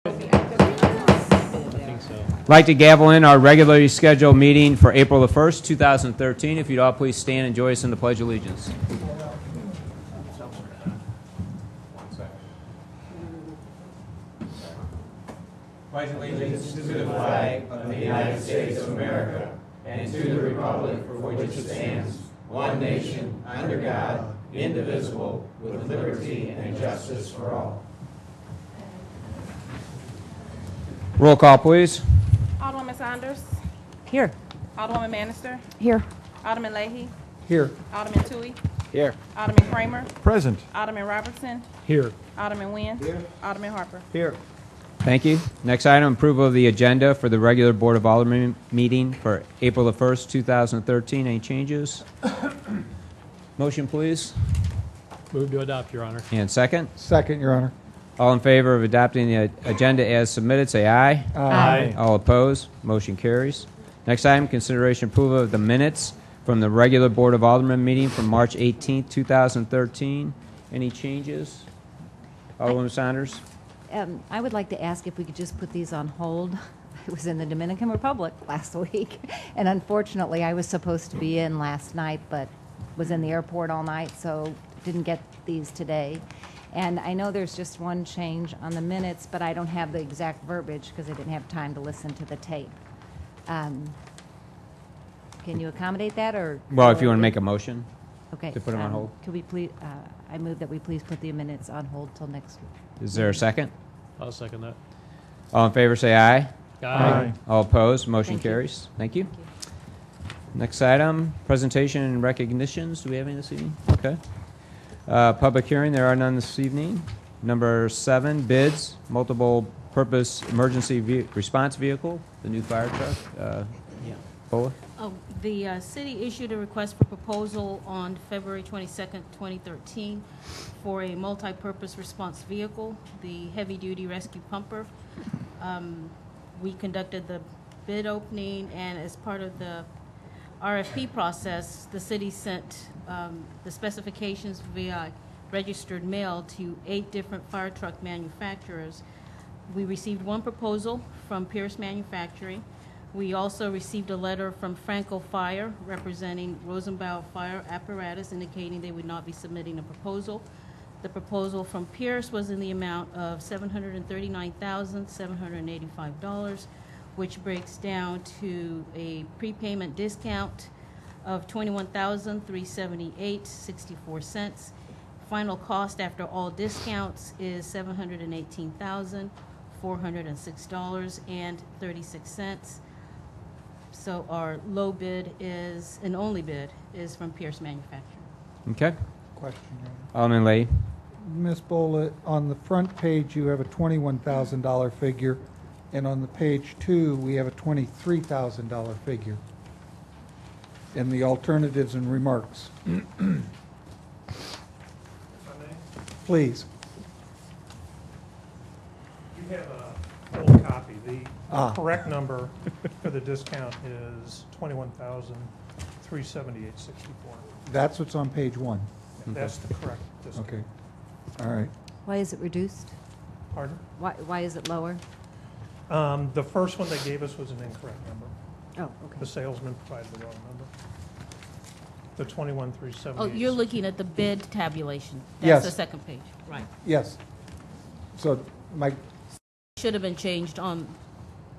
I'd like to gavel in our regularly scheduled meeting for April the 1st, 2013. If you'd all please stand and join us in the Pledge of Allegiance. Pledge allegiance to the flag of the United States of America and to the republic for which it stands, one nation, under God, indivisible, with liberty and justice for all. Roll call, please. Alderman Saunders. Here. Alderwoman Manister. Here. Alderman Leahy. Here. Alderman Toohey. Here. Alderman Kramer. Present. Alderman Robertson. Here. Alderman Nguyen. Here. Alderman Harper. Here. Thank you. Next item, approval of the agenda for the regular Board of Aldermen meeting for April the 1st, 2013. Any changes? Motion, please. Move to adopt, Your Honor. And second? Second, Your Honor. All in favor of adopting the agenda as submitted, say aye. Aye. All opposed, motion carries. Next item, consideration approval of the minutes from the regular Board of Aldermen meeting from March 18th, 2013. Any changes? Alderman Saunders? I would like to ask if we could just put these on hold. I was in the Dominican Republic last week, and unfortunately I was supposed to be in last night, but was in the airport all night, so didn't get these today. And I know there's just one change on the minutes, but I don't have the exact verbiage because I didn't have time to listen to the tape. Can you accommodate that, or? Well, if you want to make a motion. Okay. to put them on hold? Could we please, I move that we please put the minutes on hold till next week. Is there a second? I'll second that. All in favor, say aye. Aye. All opposed, motion Thank you. carries. Thank you. Next item, presentation and recognitions. Do we have any this evening? Okay. Public hearing, there are none this evening. Number 7, bids, multiple purpose emergency response vehicle, the new fire truck. Bola? The city issued a request for proposal on February 22nd, 2013 for a multi-purpose response vehicle, the heavy-duty rescue pumper. We conducted the bid opening, and as part of the RFP process, the city sent the specifications via registered mail to 8 different fire truck manufacturers. We received one proposal from Pierce Manufacturing. We also received a letter from Franco Fire representing Rosenbauer Fire Apparatus indicating they would not be submitting a proposal. The proposal from Pierce was in the amount of $739,785, which breaks down to a prepayment discount of $21,378.64. Final cost after all discounts is $718,406.36. So our low bid is, and only bid, is from Pierce Manufacturing. Okay. Question, Your Honor. Alderman Leahy. Ms. Bola, on the front page you have a $21,000 figure, and on the page 2 we have a $23,000 figure in the alternatives and remarks. Please. You have a old copy. The correct number for the discount is $21,378.64. That's what's on page 1. That's the correct discount. Okay. All right. Why is it reduced? Pardon? Why is it lower? The first one they gave us was an incorrect number. Oh, okay. The salesman provided the wrong number. The 21,378. Oh, you're looking at the bid tabulation. Yes. That's the second page, right. Yes. So my Should have been changed on,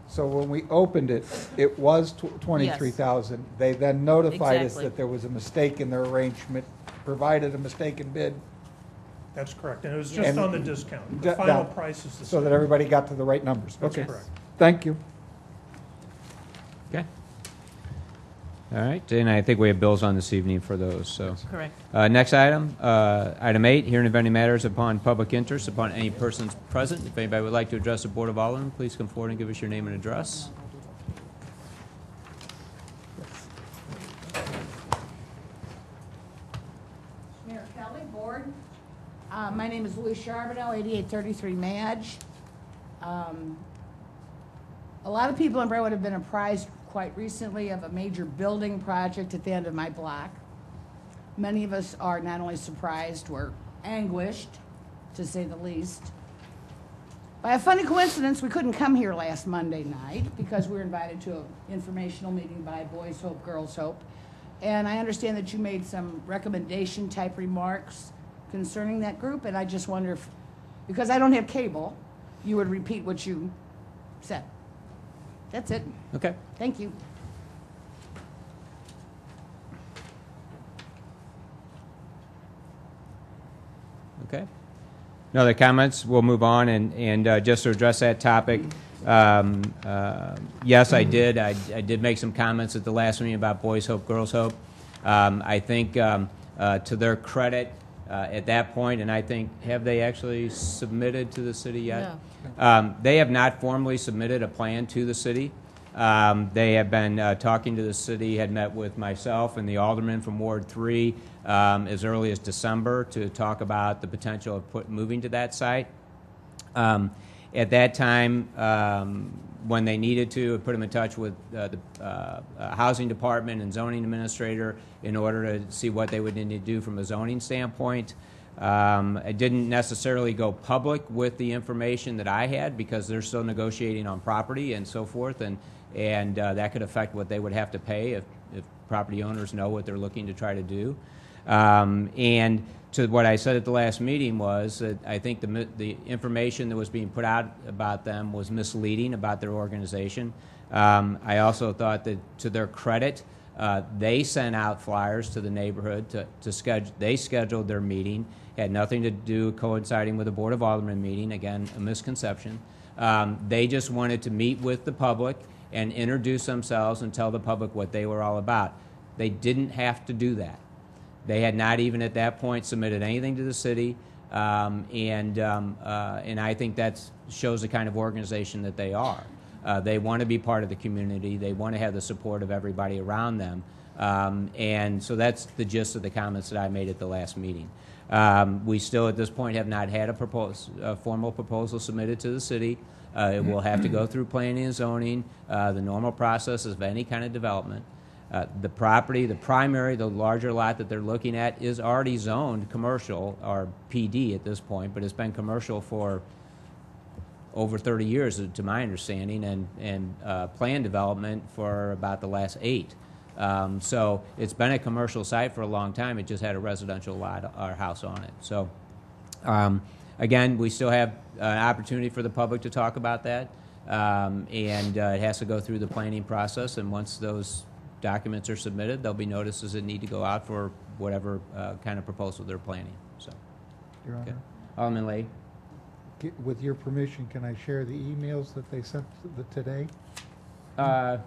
So when we opened it, it was 23,000. They then notified us Exactly. that there was a mistake in their arrangement, provided a mistaken bid, That's correct. And it was just And on the discount. The that- final price is the so same. that everybody got to the right numbers. That's Okay. correct. Thank you. Okay. All right, and I think we have bills on this evening for those, so. correct. Next item, item 8, hearing of any matters upon public interest upon any persons present. If anybody would like to address the Board of Aldermen, please come forward and give us your name and address. Mayor Kelly, Board. My name is Louise Charbonneau, 8833 Madge. A lot of people in Brentwood have been apprised quite recently of a major building project at the end of my block. Many of us are not only surprised, we're anguished, to say the least. By a funny coincidence, we couldn't come here last Monday night because we were invited to an informational meeting by Boys Hope, Girls Hope. And I understand that you made some recommendation type remarks concerning that group, and I just wonder if, because I don't have cable, you would repeat what you said. That's it. Okay. Thank you. Okay. No other comments? We'll move on, and just to address that topic, yes, I did. I did make some comments at the last meeting about Boys Hope, Girls Hope. I think to their credit, at that point, and I think, have they actually submitted to the city yet? No. They have not formally submitted a plan to the city. They have been talking to the city, had met with myself and the alderman from Ward 3 as early as December to talk about the potential of moving to that site. At that time, when they needed to, it put them in touch with the housing department and zoning administrator in order to see what they would need to do from a zoning standpoint. I didn't necessarily go public with the information that I had because they're still negotiating on property and so forth, and that could affect what they would have to pay if property owners know what they're looking to try to do. And to what I said at the last meeting was that I think the information that was being put out about them was misleading about their organization. I also thought that, to their credit, they sent out flyers to the neighborhood to schedule. They scheduled their meeting. Had nothing to do coinciding with the Board of Alderman meeting. Again, a misconception. They just wanted to meet with the public and introduce themselves and tell the public what they were all about. They didn't have to do that. They had not even at that point submitted anything to the city, and I think that shows the kind of organization that they are. They want to be part of the community. They want to have the support of everybody around them, and so that's the gist of the comments that I made at the last meeting. We still, at this point, have not had a formal proposal submitted to the city. It will have to go through planning and zoning, the normal process of any kind of development. The property, the larger lot that they're looking at is already zoned commercial, or PD at this point, but it's been commercial for over 30 years, to my understanding, and planned development for about the last 8. So it's been a commercial site for a long time. It just had a residential lot or house on it. So again, we still have an opportunity for the public to talk about that, and it has to go through the planning process, and once those documents are submitted, there'll be notices that need to go out for whatever kind of proposal they're planning. So, Your Honor, okay. Alderman Lay. with your permission, can I share the emails that they sent today?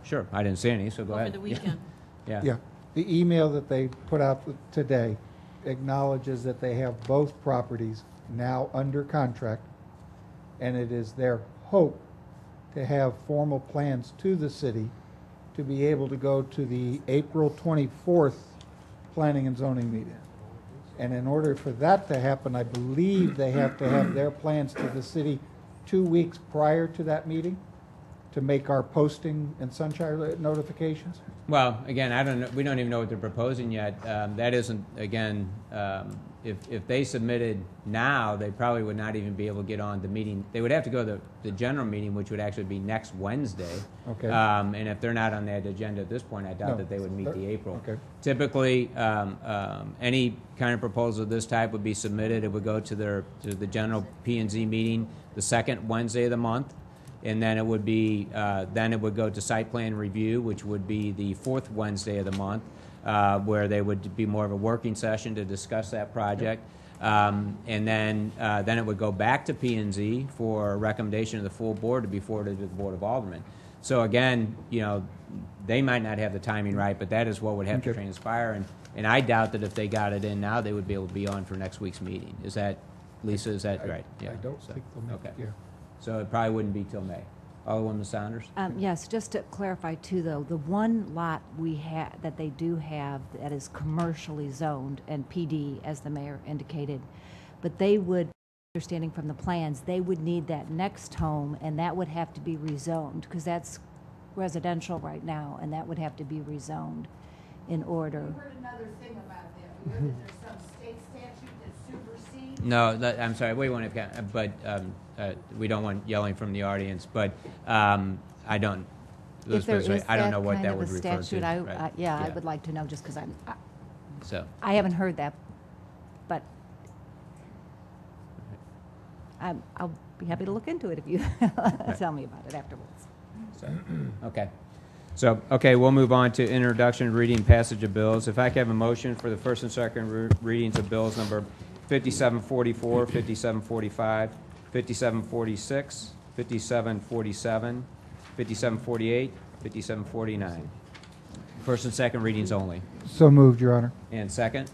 Sure. I didn't see any, so go Over ahead. the weekend. Yeah. Yeah. The email that they put out today acknowledges that they have both properties now under contract, and it is their hope to have formal plans to the city to be able to go to the April 24th Planning and Zoning meeting. And in order for that to happen, I believe they have to have their plans to the city 2 weeks prior to that meeting to make our posting and sunshine notifications. Well, again, I don't know. We don't even know what they're proposing yet. That isn't, again, if they submitted now, they probably would not even be able to get on the meeting. They would have to go to the general meeting, which would actually be next Wednesday. Okay. And if they're not on that agenda at this point, I doubt No, that they would meet the April. okay. Typically, any kind of proposal of this type would be submitted. It would go to the general P&Z meeting the second Wednesday of the month. And then it would be, then it would go to site plan review, which would be the fourth Wednesday of the month, where they would be more of a working session to discuss that project. And then it would go back to P&Z for a recommendation of the full board to be forwarded to the Board of Aldermen. So again, they might not have the timing right, but that is what would have to Okay. transpire. And I doubt that if they got it in now, they would be able to be on for next week's meeting. Is that, Lisa, is that right? I don't So, think they'll make okay. it, yeah. So it probably wouldn't be till May. Alderwoman Saunders? Yes, just to clarify too, though, the one lot that they do have that is commercially zoned and PD, as the mayor indicated, but they would, understanding from the plans, they would need that next home, and that would have to be rezoned, because that's residential right now, and that would have to be rezoned in order. We heard another thing about that. We heard that there's some state statute that supersedes No, I'm sorry, we won't have, but we don't want yelling from the audience, but I don't, If there is I don't know that what kind that of a would refer to. statute, right. yeah, I would like to know, just because So, I haven't heard that, but I'll be happy to look into it if you tell me about it afterwards. so, okay. So, okay, we'll move on to introduction, reading, passage of bills. If I could have a motion for the first and second readings of bills number 5744, 5745, 5746, 5747, 5748, 5749. First and second readings only. So moved, Your Honor. And second?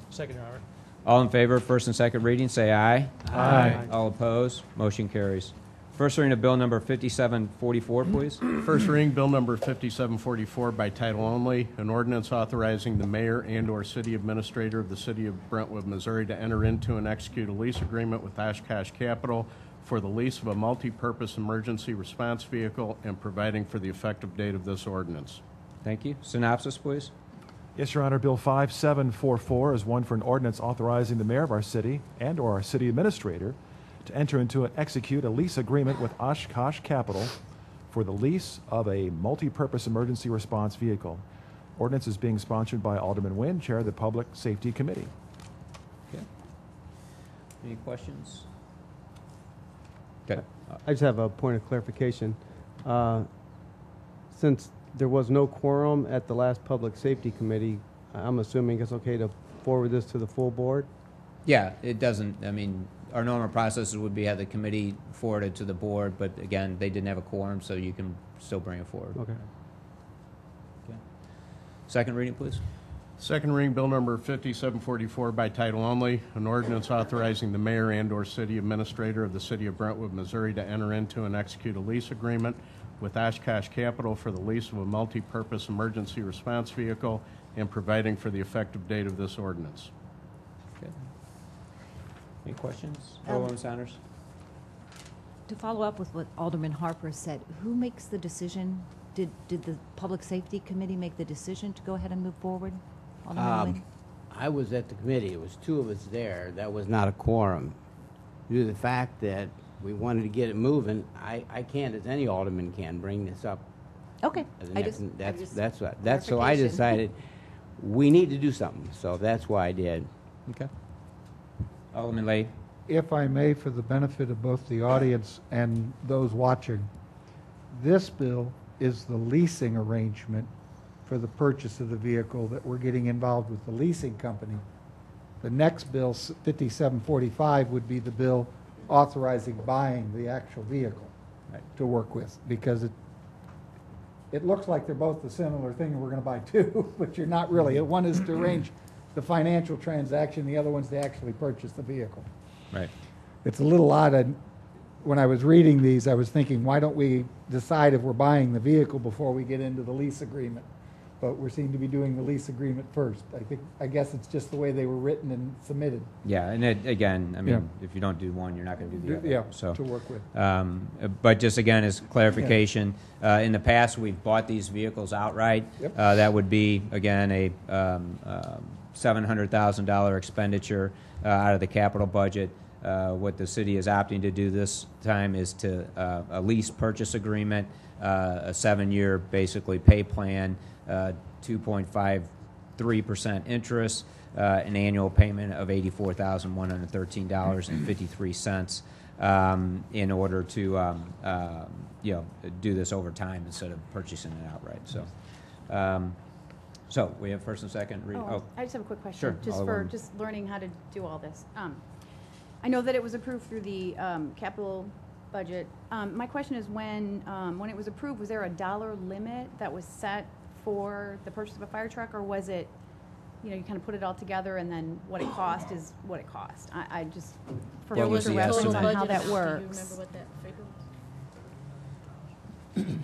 Second, Your Honor. All in favor of first and second reading, say aye. Aye. All opposed, motion carries. First reading of bill number 5744, please. First reading, bill number 5744 by title only, an ordinance authorizing the mayor and/or city administrator of the city of Brentwood, Missouri to enter into and execute a lease agreement with Oshkosh Capital for the lease of a multi-purpose emergency response vehicle and providing for the effective date of this ordinance. Thank you. Synopsis, please. Yes, Your Honor. Bill 5744 is one for an ordinance authorizing the mayor of our city and/or our city administrator to enter into and execute a lease agreement with Oshkosh Capital for the lease of a multi-purpose emergency response vehicle. Ordinance is being sponsored by Alderman Nguyen, Chair of the Public Safety Committee. Okay. Any questions? Okay. I just have a point of clarification. Since there was no quorum at the last Public Safety Committee, I'm assuming it's okay to forward this to the full board? Yeah, it doesn't, I mean, our normal processes would be have the committee forward it to the board, but again, they didn't have a quorum, so you can still bring it forward. Okay. Okay. Second reading, please. Second reading, bill number 5744 by title only, an ordinance authorizing the mayor and/or city administrator of the city of Brentwood, Missouri to enter into and execute a lease agreement with Oshkosh Capital for the lease of a multi-purpose emergency response vehicle and providing for the effective date of this ordinance. Okay. Any questions? Um, Alderman Saunders? To follow up with what Alderman Harper said, who makes the decision? Did the Public Safety Committee make the decision to go ahead and move forward? Alderman Nguyen? I was at the committee. It was two of us there. That was not a quorum. Due to the fact that we wanted to get it moving, I can't, as any alderman can, bring this up. Okay. As the I next- just- That's so I clarification. decided we need to do something. So that's why I did. Okay. Alderman Lay? If I may, for the benefit of both the audience and those watching, this bill is the leasing arrangement for the purchase of the vehicle that we're getting involved with the leasing company. The next bill, 5745, would be the bill authorizing buying the actual vehicle to work with, because it looks like they're both the similar thing, and we're going to buy two, but you're not really. One is to arrange the financial transaction, the other one's to actually purchase the vehicle. Right. It's a little odd. When I was reading these, I was thinking, why don't we decide if we're buying the vehicle before we get into the lease agreement? But we seem to be doing the lease agreement first. I guess it's just the way they were written and submitted. Yeah, and again, I mean, Yeah. if you don't do one, you're not going to do the other. Yeah, So, to work with. but just again, as clarification, in the past, we've bought these vehicles outright. Yep. That would be, again, a $700,000 expenditure out of the capital budget. What the city is opting to do this time is to a lease purchase agreement, a 7-year basically pay plan, 2.53% interest, an annual payment of $84,113.53 in order to do this over time instead of purchasing it outright. So we have first and second reading. Oh, I just have a quick question. Sure, Just for Alderwoman. just learning how to do all this. I know that it was approved through the capital budget. My question is when it was approved, was there a dollar limit that was set for the purchase of a fire truck, or was it, you kind of put it all together and then what it cost is what it cost? I just, for What was future the reference estimate? on how that Do you works. remember what that figure was?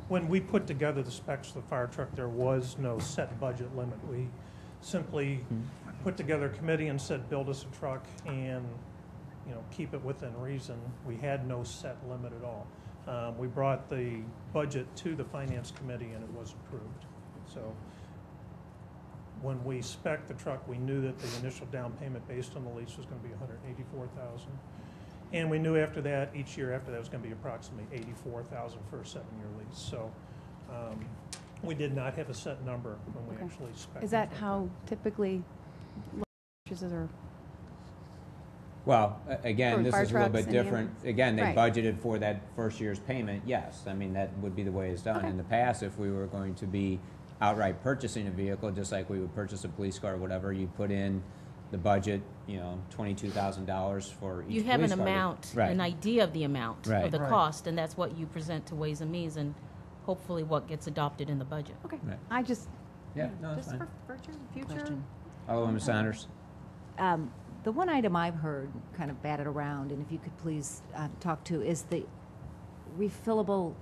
When we put together the specs of the fire truck, there was no set budget limit. We simply put together a committee and said, build us a truck and, keep it within reason. We had no set limit at all. We brought the budget to the finance committee and it was approved. So when we spec'd the truck, we knew that the initial down payment based on the lease was gonna be $184,000. And we knew after that, each year after that was gonna be approximately $84,000 for a 7-year lease. So, we did not have a set number when we Okay. actually spec'd. Is that the truck. how typically purchases are? Well, again, For this fire is a little trucks bit and different. ambulance? Again, they Right. budgeted for that first year's payment, yes. I mean, that would be the way it's done. Okay. In the past, if we were going to be outright purchasing a vehicle, just like we would purchase a police car or whatever, you put in the budget, $22,000 for each You have an police car. amount, Right. an idea of the amount Right. of the Right. cost, and that's what you present to Ways and Means, and hopefully what gets adopted in the budget. Okay. Right. I just, Yeah, no, that's just fine. for future. Question. Alderman Saunders? The one item I've heard kind of batted around, and if you could please talk to, is the refillable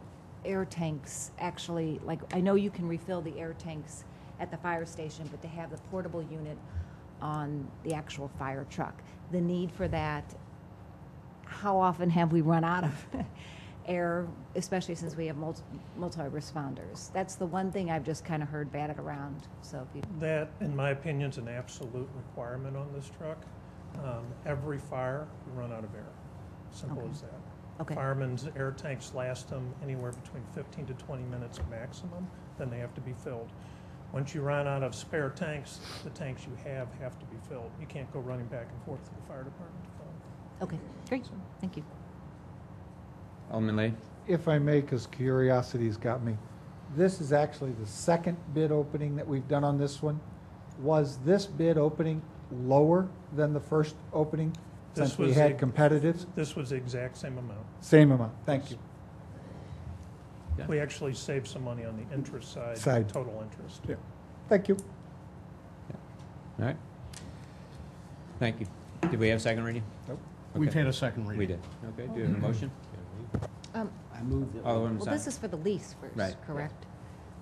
air tanks. Actually, like, I know you can refill the air tanks at the fire station, but to have the portable unit on the actual fire truck, the need for that, how often have we run out of air, especially since we have multi-responders? That's the one thing I've just kind of heard batted around, so if you... That, in my opinion, is an absolute requirement on this truck. Every fire, you run out of air. Simple Okay. as that. Okay. Firemen's air tanks last them anywhere between 15 to 20 minutes maximum, then they have to be filled. Once you run out of spare tanks, the tanks you have to be filled. You can't go running back and forth to the fire department to fill them. Okay, great, thank you. Alderman Lee? If I may, because curiosity's got me, this is actually the second bid opening that we've done on this one. Was this bid opening lower than the first opening, This since we was had the- competitives? This was the exact same amount. Same amount, thank you. Yeah. We actually saved some money on the interest side, Side. total interest. Yeah. Thank you. All right. Thank you. Did we have second reading? Nope. We've Okay. had a second reading. We did. Okay, do you have a motion? I move that, Alderman Well, Saunders? this is for the lease first, Right. correct?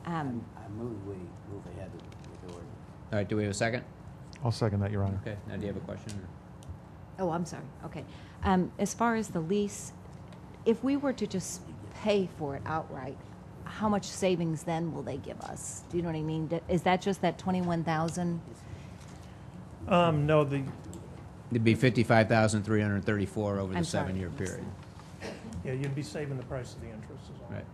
I move we move ahead with the ordinance. All right, do we have a second? I'll second that, Your Honor. Okay, now do you have a question? Oh, I'm sorry, okay. As far as the lease, if we were to just pay for it outright, how much savings then will they give us? Do you know what I mean? Is that just that 21,000? No, It'd be 55,334 over the I'm sorry. 7-year period. yeah, you'd be saving the price of the interest is all. Right.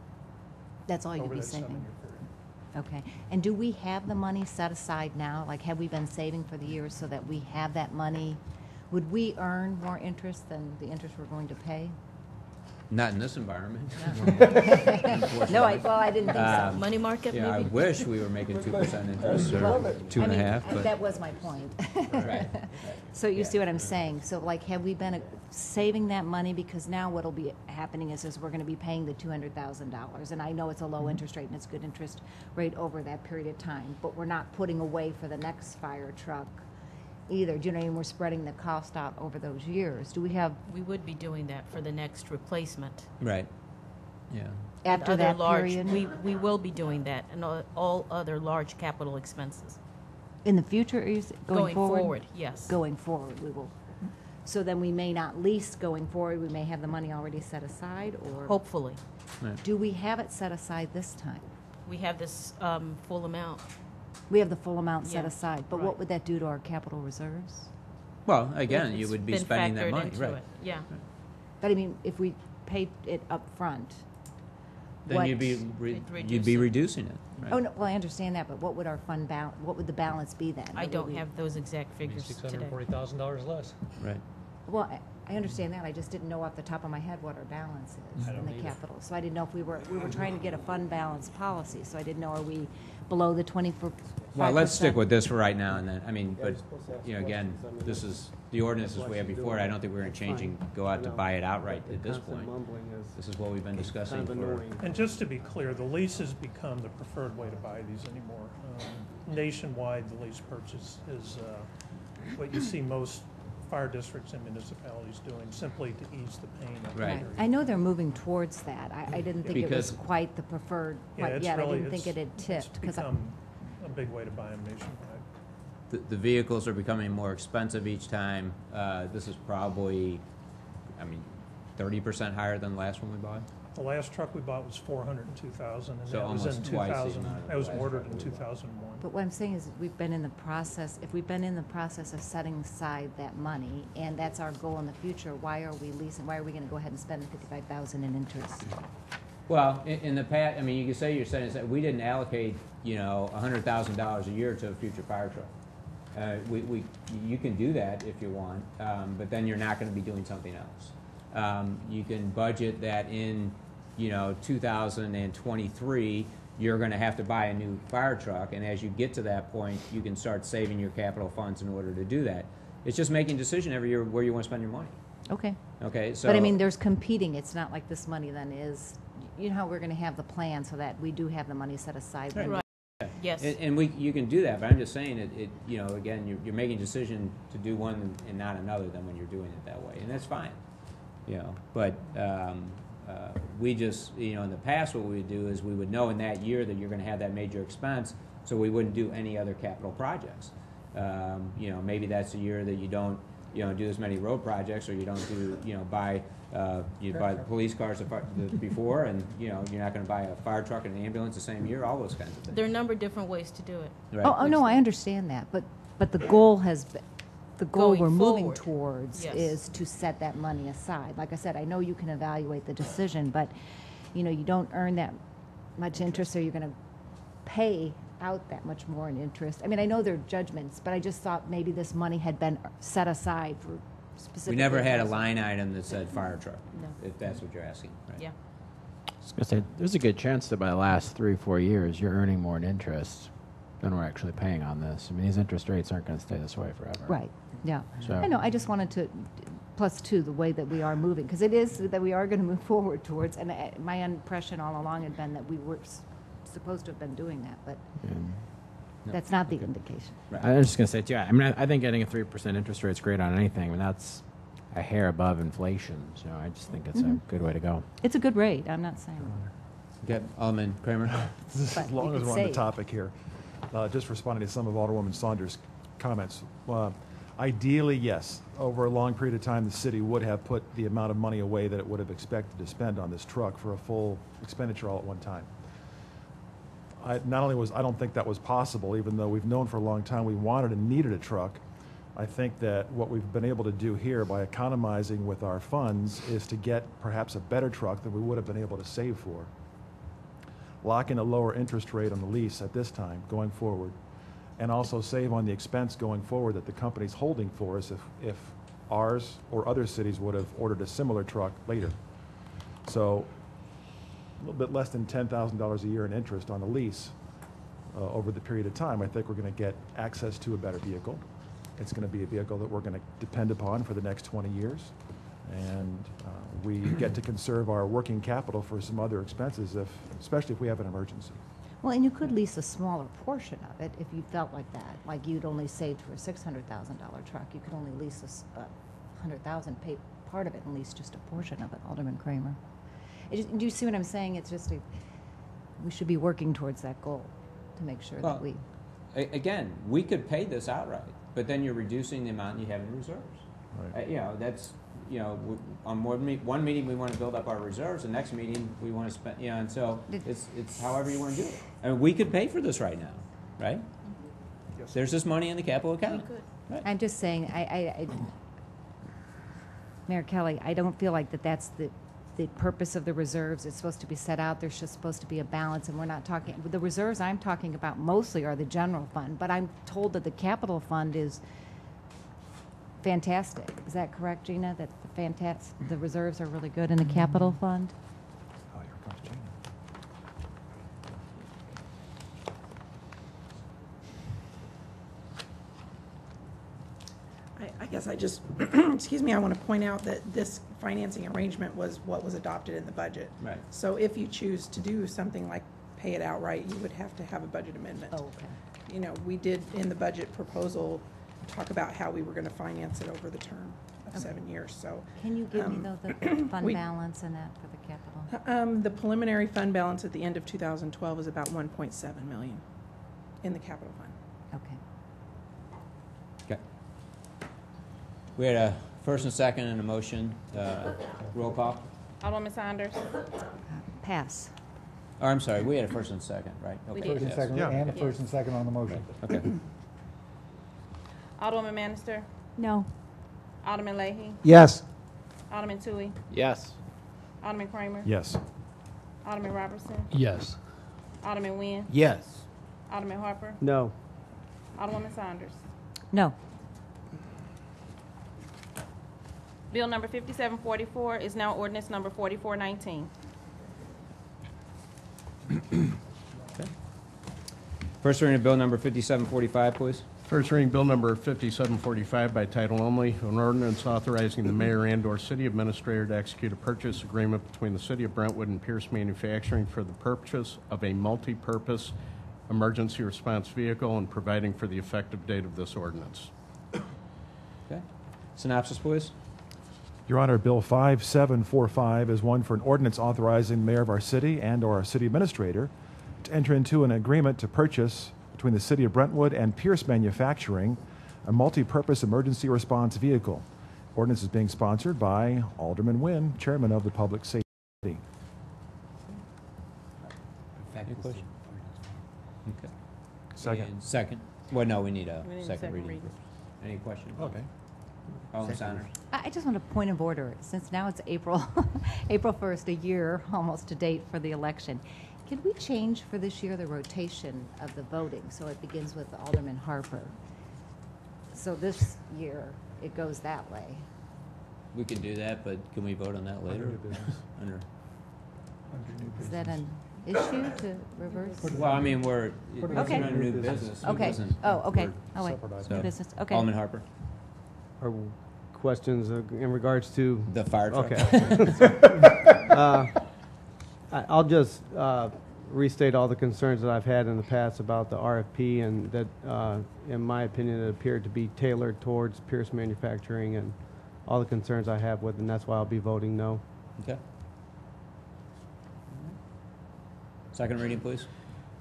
That's all you'd Over be that saving? 7-year period. Okay. And do we have the money set aside now? Like, have we been saving for the years so that we have that money? Would we earn more interest than the interest we're going to pay? Not in this environment. No, I didn't think so. Money market, Yeah, I maybe? wish we were making 2% interest or Well, 2.5, I mean, but. that was my point. Right. So you Yeah. see what I'm saying? So like, have we been saving that money? Because now what'll be happening is we're gonna be paying the $200,000. And I know it's a low interest rate and it's a good interest rate over that period of time, but we're not putting away for the next fire truck either. Do you know what I mean? We're spreading the cost out over those years. Do we have, We would be doing that for the next replacement. Right. Yeah. after Other that large- period? We will be doing that, and all other large capital expenses. In the future, is it going forward? Yes. Going forward, we will. So then we may not lease going forward, we may have the money already set aside, or Hopefully. do we have it set aside this time? We have this full amount. We have the full amount set Yeah, aside, but right. what would that do to our capital reserves? Well, again, you It's would be been spending that factored money, into right? it. Yeah. But I mean, if we paid it up front, Then what- you'd be, It'd reduce you'd be it. reducing it. right? Oh, no, well, I understand that, but what would our fund balance, what would the balance be then? I Or would don't we- have those exact figures today. $640,000 less. Right. Well, I understand that, I just didn't know off the top of my head what our balance is I in don't the either. capital. So I didn't know if we were trying to get a fund balance policy, so I didn't know, are we below the 25%? Well, let's stick with this for right now, and then, I mean, but, again, this is, the ordinance is we had before, I don't think we're gonna change and go out to buy it outright at this point. This is what we've been discussing for, And just to be clear, the lease has become the preferred way to buy these anymore. Nationwide, the lease purchase is what you see most fire districts and municipalities doing, simply to ease the pain of the Right. area. I know they're moving towards that. I didn't think it was Because- quite the preferred Yeah, quite it's yet. I really- didn't think it had it's tipped. 'Cause become a big way to buy them nationwide. the vehicles are becoming more expensive each time. This is probably, I mean, 30% higher than the last one we bought? The last truck we bought was 402,000, and So that was in almost twice the 2000. amount of That was the last ordered truck in we bought. 2001. But what I'm saying is, we've been in the process, if we've been in the process of setting aside that money, and that's our goal in the future, why are we leasing, why are we gonna go ahead and spend the 55,000 in interest? Well, in the past, I mean, you could say you're saying that we didn't allocate, $100,000 a year to a future fire truck. You can do that if you want, but then you're not going to be doing something else. You can budget that in, 2023, you're going to have to buy a new fire truck, and as you get to that point, you can start saving your capital funds in order to do that. It's just making a decision every year where you want to spend your money. Okay. Okay, so. But I mean, there's competing, it's not like this money then is, you know how we're gonna have the plan so that we do have the money set aside. when we- Right. Yes. And you can do that, but I'm just saying again, you're making a decision to do one and not another than when you're doing it that way, and that's fine. But we just, in the past, what we would do is we would know in that year that you're gonna have that major expense, so we wouldn't do any other capital projects. Maybe that's a year that you don't, do as many road projects, or you don't do, buy the police cars before, and, you're not gonna buy a fire truck and an ambulance the same year, all those kinds of things. There are a number of different ways to do it. Right. Oh, no, I understand that, but the goal has been, the goal Going we're moving forward. towards Yes. is to set that money aside. Like I said, I know you can evaluate the decision, but, you don't earn that much interest, so you're gonna pay out that much more in interest. I mean, I know they're judgments, but I just thought maybe this money had been set aside for specific. We never had a purposes. line item that said fire truck, No. if that's what you're asking, right? Yeah. I was going to say, there's a good chance that by the last 3-4 years, you're earning more in interest than we're actually paying on this. I mean, these interest rates aren't going to stay this way forever. Right, yeah. So- I know, I just wanted to, plus two, the way that we are moving, because it is that we are going to move forward towards, and my impression all along had been that we were supposed to have been doing that, but And No. that's not the indication. I was just going to say, too, I mean, I think getting a 3% interest rate is great on anything. I mean, that's a hair above inflation. So I just think it's a good way to go. It's a good rate, I'm not saying. Okay, Alderman Kramer? But As long we as could we're on the save. topic here, just responding to some of Alderwoman Saunders' comments. Ideally, yes, over a long period of time, the city would have put the amount of money away that it would have expected to spend on this truck for a full expenditure all at one time. I don't think that was possible, even though we've known for a long time we wanted and needed a truck. I think that what we've been able to do here by economizing with our funds is to get perhaps a better truck than we would have been able to save for. Lock in a lower interest rate on the lease at this time going forward, and also save on the expense going forward that the company's holding for us if ours or other cities would have ordered a similar truck later. So a little bit less than $10,000 a year in interest on a lease over the period of time. I think we're going to get access to a better vehicle. It's going to be a vehicle that we're going to depend upon for the next 20 years. And we get to conserve our working capital for some other expenses, especially if we have an emergency. Well, and you could lease a smaller portion of it if you felt like that, like you'd only saved for a $600,000 truck. You could only lease a $100,000, pay part of it and lease just a portion of it, Alderman Kramer. Do you see what I'm saying? It's just we should be working towards that goal to make sure that we. Again, we could pay this outright, but then you're reducing the amount you have in reserves. Right. That's, on one meeting we want to build up our reserves, the next meeting we want to spend, and so it's however you want to do it. I mean, we could pay for this right now, right? Yes. There's this money in the capital account. You could. Right. I'm just saying, Mayor Kelly, I don't feel like that's the purpose of the reserves. It's supposed to be set out. There's just supposed to be a balance, and we're not talking, the reserves I'm talking about mostly are the general fund, but I'm told that the capital fund is fantastic. Is that correct, Gina? That the reserves are really good in the capital fund? Oh, here comes Gina. I guess I just, excuse me, I want to point out that this financing arrangement was what was adopted in the budget. Right. So if you choose to do something like pay it outright, you would have to have a budget amendment. Oh, okay. We did in the budget proposal talk about how we were going to finance it over the term of 7 years, so. Can you give me the fund balance and that for the capital? The preliminary fund balance at the end of 2012 is about 1.7 million in the capital fund. Okay. Okay. We had a First and second and a motion. Roll call. Alderman Saunders. Pass. Oh, I'm sorry, we had a first and second, right? We Okay, did. First and yes. second, Yeah. and a first and second on the motion. Okay. Alderman Manister. No. Alderman Leahy. Yes. Alderman Tui. Yes. Alderman Kramer. Yes. Alderman Robertson. Yes. Alderman Nguyen. Yes. Alderman Harper. No. Alderwoman Saunders. No. Bill number 5744 is now ordinance number 4419. First reading of bill number 5745, please. First reading bill number 5745 by title only, an ordinance authorizing the mayor and/or city administrator to execute a purchase agreement between the city of Brentwood and Pierce Manufacturing for the purchase of a multi-purpose emergency response vehicle and providing for the effective date of this ordinance. Okay. Synopsis, please. Your Honor, Bill 5745 is one for an ordinance authorizing the mayor of our city and/or our city administrator to enter into an agreement to purchase between the city of Brentwood and Pierce Manufacturing a multi-purpose emergency response vehicle. Ordinance is being sponsored by Alderman Nguyen, chairman of the Public Safety Committee. Any question? Okay. Second. And second. Well, no, we need a We need a second second reading reading. first. Any questions? Okay. Alderman Saunders. I just want a point of order, since now it's April, April 1st, a year almost to date for the election. Could we change for this year the rotation of the voting, so it begins with Alderman Harper? So this year, it goes that way. We can do that, but can we vote on that later? Under. Is that an issue to reverse? Well, I mean, we're, it's Okay. under new business. New Okay. business. Oh, okay. We're- Oh, wait. separate So, New business. Okay. Alderman Harper. Are questions in regards to? The fire truck. Okay. I'll just restate all the concerns that I've had in the past about the RFP, and that, in my opinion, it appeared to be tailored towards Pierce Manufacturing, and all the concerns I have with it, and that's why I'll be voting no. Okay. Second reading, please.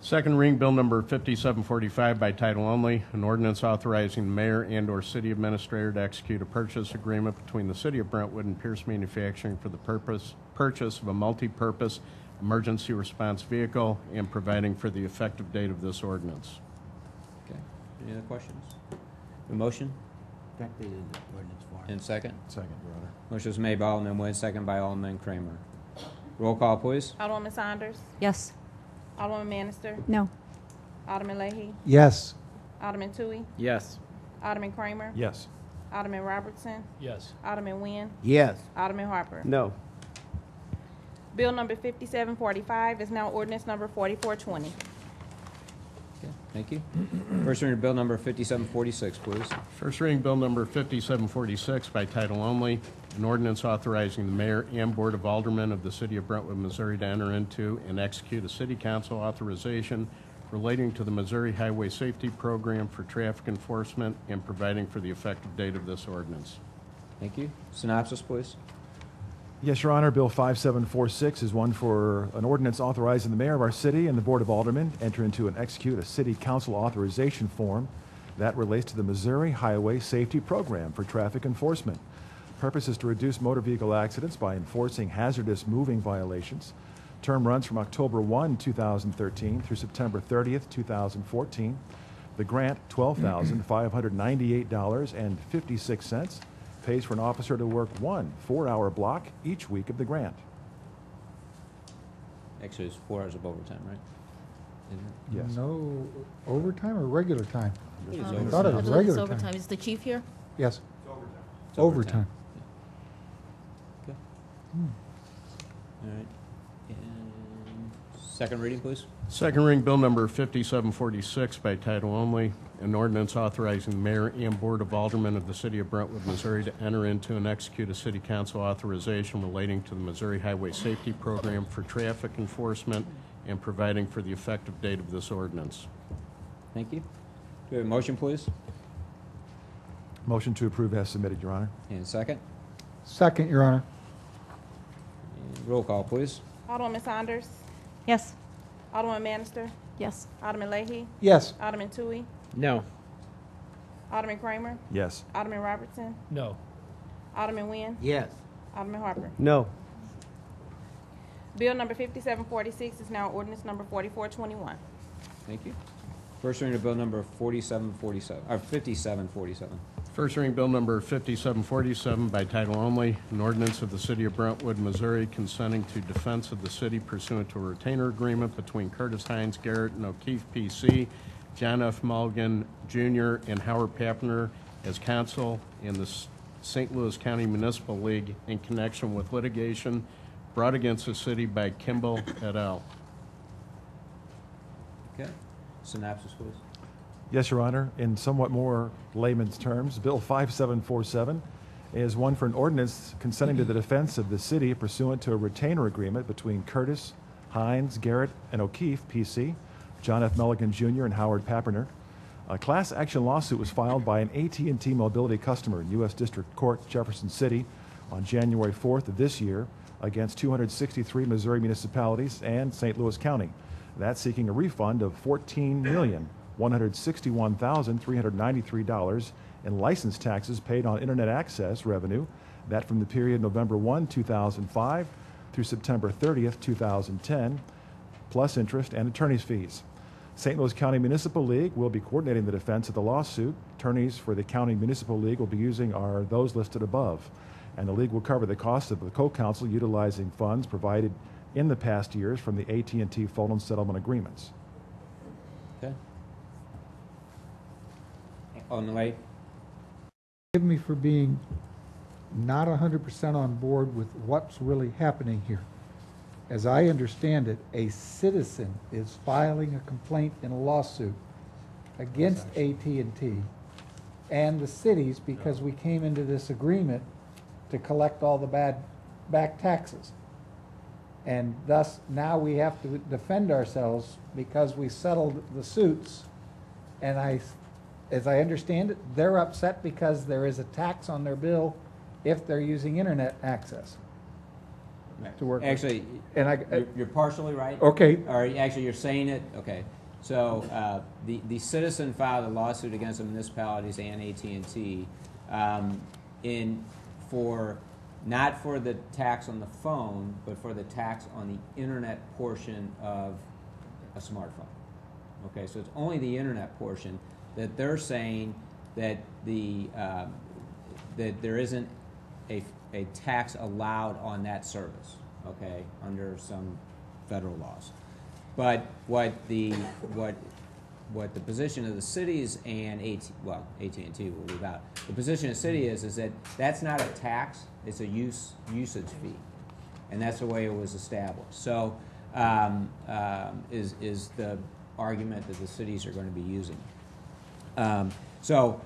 Second reading bill number 5745 by title only, an ordinance authorizing the mayor and/or city administrator to execute a purchase agreement between the city of Brentwood and Pierce Manufacturing for the purchase of a multi-purpose emergency response vehicle and providing for the effective date of this ordinance. Okay. Any other questions? A motion Effective date of the ordinance for. and second. Second, Your Honor. Motion was made by Alderman Nguyen, second by Alderman Kramer. Roll call, please. Alderwoman Saunders. Yes. Alderwoman Manister. No. Alderman Leahy. Yes. Alderman Tui. Yes. Alderman Kramer. Yes. Alderman Robertson. Yes. Alderman Nguyen. Yes. Alderman Harper. No. Bill number 5745 is now ordinance number 4420. Okay, thank you. First reading of bill number 5746, please. First reading bill number 5746 by title only, an ordinance authorizing the mayor and board of aldermen of the city of Brentwood, Missouri to enter into and execute a city council authorization relating to the Missouri Highway Safety Program for traffic enforcement and providing for the effective date of this ordinance. Thank you. Synopsis, please. Yes, Your Honor, Bill 5746 is one for an ordinance authorizing the mayor of our city and the Board of Aldermen to enter into and execute a city council authorization form that relates to the Missouri Highway Safety Program for traffic enforcement. Purpose is to reduce motor vehicle accidents by enforcing hazardous moving violations. Term runs from October 1, 2013 through September 30th, 2014. The grant, $12,598.56. Pays for an officer to work 1 4-hour block each week of the grant. Actually, it's 4 hours of overtime, right? Isn't it? Yes. No overtime or regular time? It is I overtime. thought it I was believe it's regular time. overtime. Is the chief here? Yes. It's Overtime. Okay. All right. And second reading, please. Second reading bill number 5746 by title only, an ordinance authorizing the mayor and board of aldermen of the city of Brentwood, Missouri to enter into and execute a city council authorization relating to the Missouri Highway Safety Program for traffic enforcement and providing for the effective date of this ordinance. Thank you. Do we have a motion, please? Motion to approve as submitted, Your Honor. And second. Second, Your Honor. And roll call, please. Alderwoman Saunders. Yes. Alderwoman Manister. Yes. Alderman Leahy. Yes. Alderman Tui. No. Alderman Kramer. Yes. Alderman Robertson. No. Alderman Nguyen. Yes. Alderman Harper. No. Bill number 5746 is now ordinance number 4421. Thank you. First reading of bill number 5747. First reading bill number 5747 by title only, an ordinance of the city of Brentwood, Missouri, consenting to defense of the city pursuant to a retainer agreement between Curtis Hines Garrett and O'Keefe PC, John F. Mulligan Jr. and Howard Pappner as counsel in the St. Louis County Municipal League in connection with litigation brought against the city by Kimball et al. Okay. Synopsis, please. Yes, Your Honor. In somewhat more layman's terms, Bill 5747 is one for an ordinance consenting to the defense of the city pursuant to a retainer agreement between Curtis, Hines, Garrett, and O'Keefe, PC, John F. Mulligan Jr. and Howard Pappner. A class action lawsuit was filed by an AT&T Mobility customer in U.S. District Court, Jefferson City, on January 4th of this year against 263 Missouri municipalities and St. Louis County. That's seeking a refund of $14,161,393 in license taxes paid on internet access revenue, that from the period November 1, 2005 through September 30th, 2010, plus interest and attorney's fees. St. Louis County Municipal League will be coordinating the defense of the lawsuit. Attorneys for the County Municipal League will be using are those listed above, and the league will cover the cost of the co-counsel utilizing funds provided in the past years from the AT&T phone and settlement agreements. Okay. On the way. Forgive me for being not 100% on board with what's really happening here. As I understand it, a citizen is filing a complaint in a lawsuit against AT&T and the cities because we came into this agreement to collect all the back taxes. And thus, now we have to defend ourselves because we settled the suits. And as I understand it, they're upset because there is a tax on their bill if they're using internet access to work. Actually, and you're partially right. Okay. Or actually, you're saying it. Okay. So the citizen filed a lawsuit against the municipalities and AT&T not for the tax on the phone, but for the tax on the internet portion of a smartphone. Okay, so it's only the internet portion that they're saying that that there isn't a tax allowed on that service. Okay, under some federal laws. But what the position of the cities and AT&T will leave out. The position of the city is that that's not a tax; it's a usage fee, and that's the way it was established. So, is the argument that the cities are going to be using. So,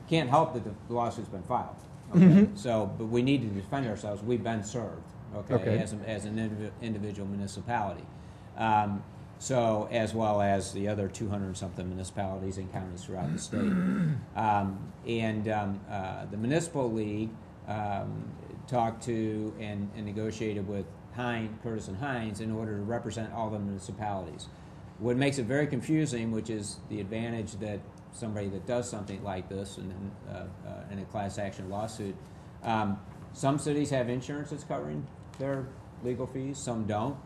can't help that the lawsuit's been filed. Okay? Mm-hmm. So, but we need to defend ourselves. We've been served. Okay. As an individual municipality. So, as well as the other 200-something municipalities and counties throughout the state. The Municipal League talked to and negotiated with Curtis and Hines in order to represent all the municipalities. What makes it very confusing, which is the advantage that somebody that does something like this in a class action lawsuit, some cities have insurance that's covering their legal fees, some don't.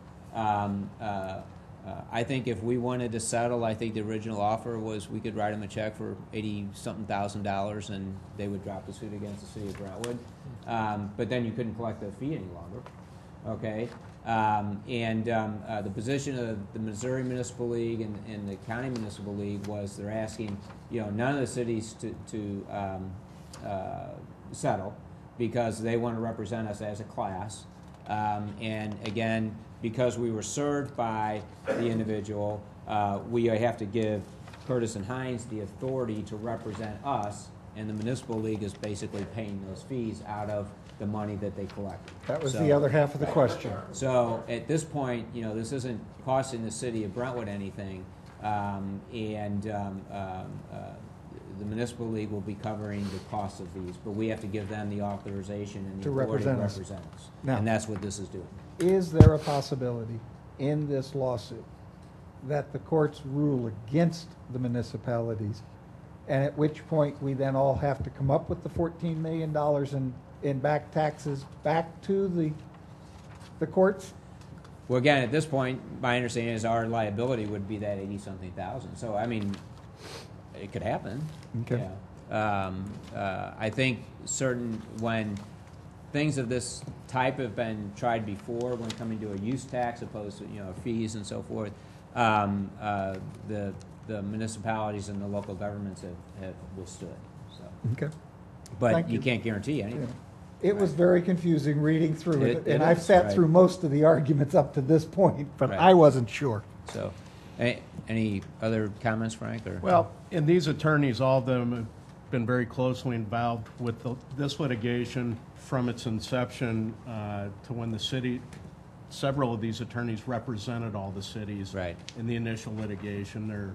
I think if we wanted to settle, I think the original offer was we could write them a check for $80-something thousand and they would drop the suit against the city of Brentwood. But then you couldn't collect the fee any longer. Okay? The position of the Missouri Municipal League and the County Municipal League was they're asking, none of the cities to settle because they want to represent us as a class. And again, because we were served by the individual, we have to give Curtis and Hines the authority to represent us, and the Municipal League is basically paying those fees out of the money that they collected. That was the other half of the question. So at this point, this isn't costing the city of Brentwood anything, the Municipal League will be covering the cost of these, but we have to give them the authorization and the authority to represent us. Now, and that's what this is doing. Is there a possibility in this lawsuit that the courts rule against the municipalities, and at which point we then all have to come up with the $14 million and back taxes back to the courts? Well, again, at this point, my understanding is our liability would be that 80-something thousand. So, I mean, it could happen. Okay. Yeah. I think when things of this type have been tried before, when coming to a use tax opposed to, fees and so forth, the municipalities and the local governments have withstood. So, Okay. but Thank you you. can't guarantee anything. It was very confusing reading through it, It and I've is, sat right. through most of the arguments up to this point, but Right. I wasn't sure. So, any other comments, Frank? Or Well, and these attorneys, all of them have been very closely involved with this litigation from its inception to when the city, several of these attorneys represented all the cities Right. in the initial litigation. They're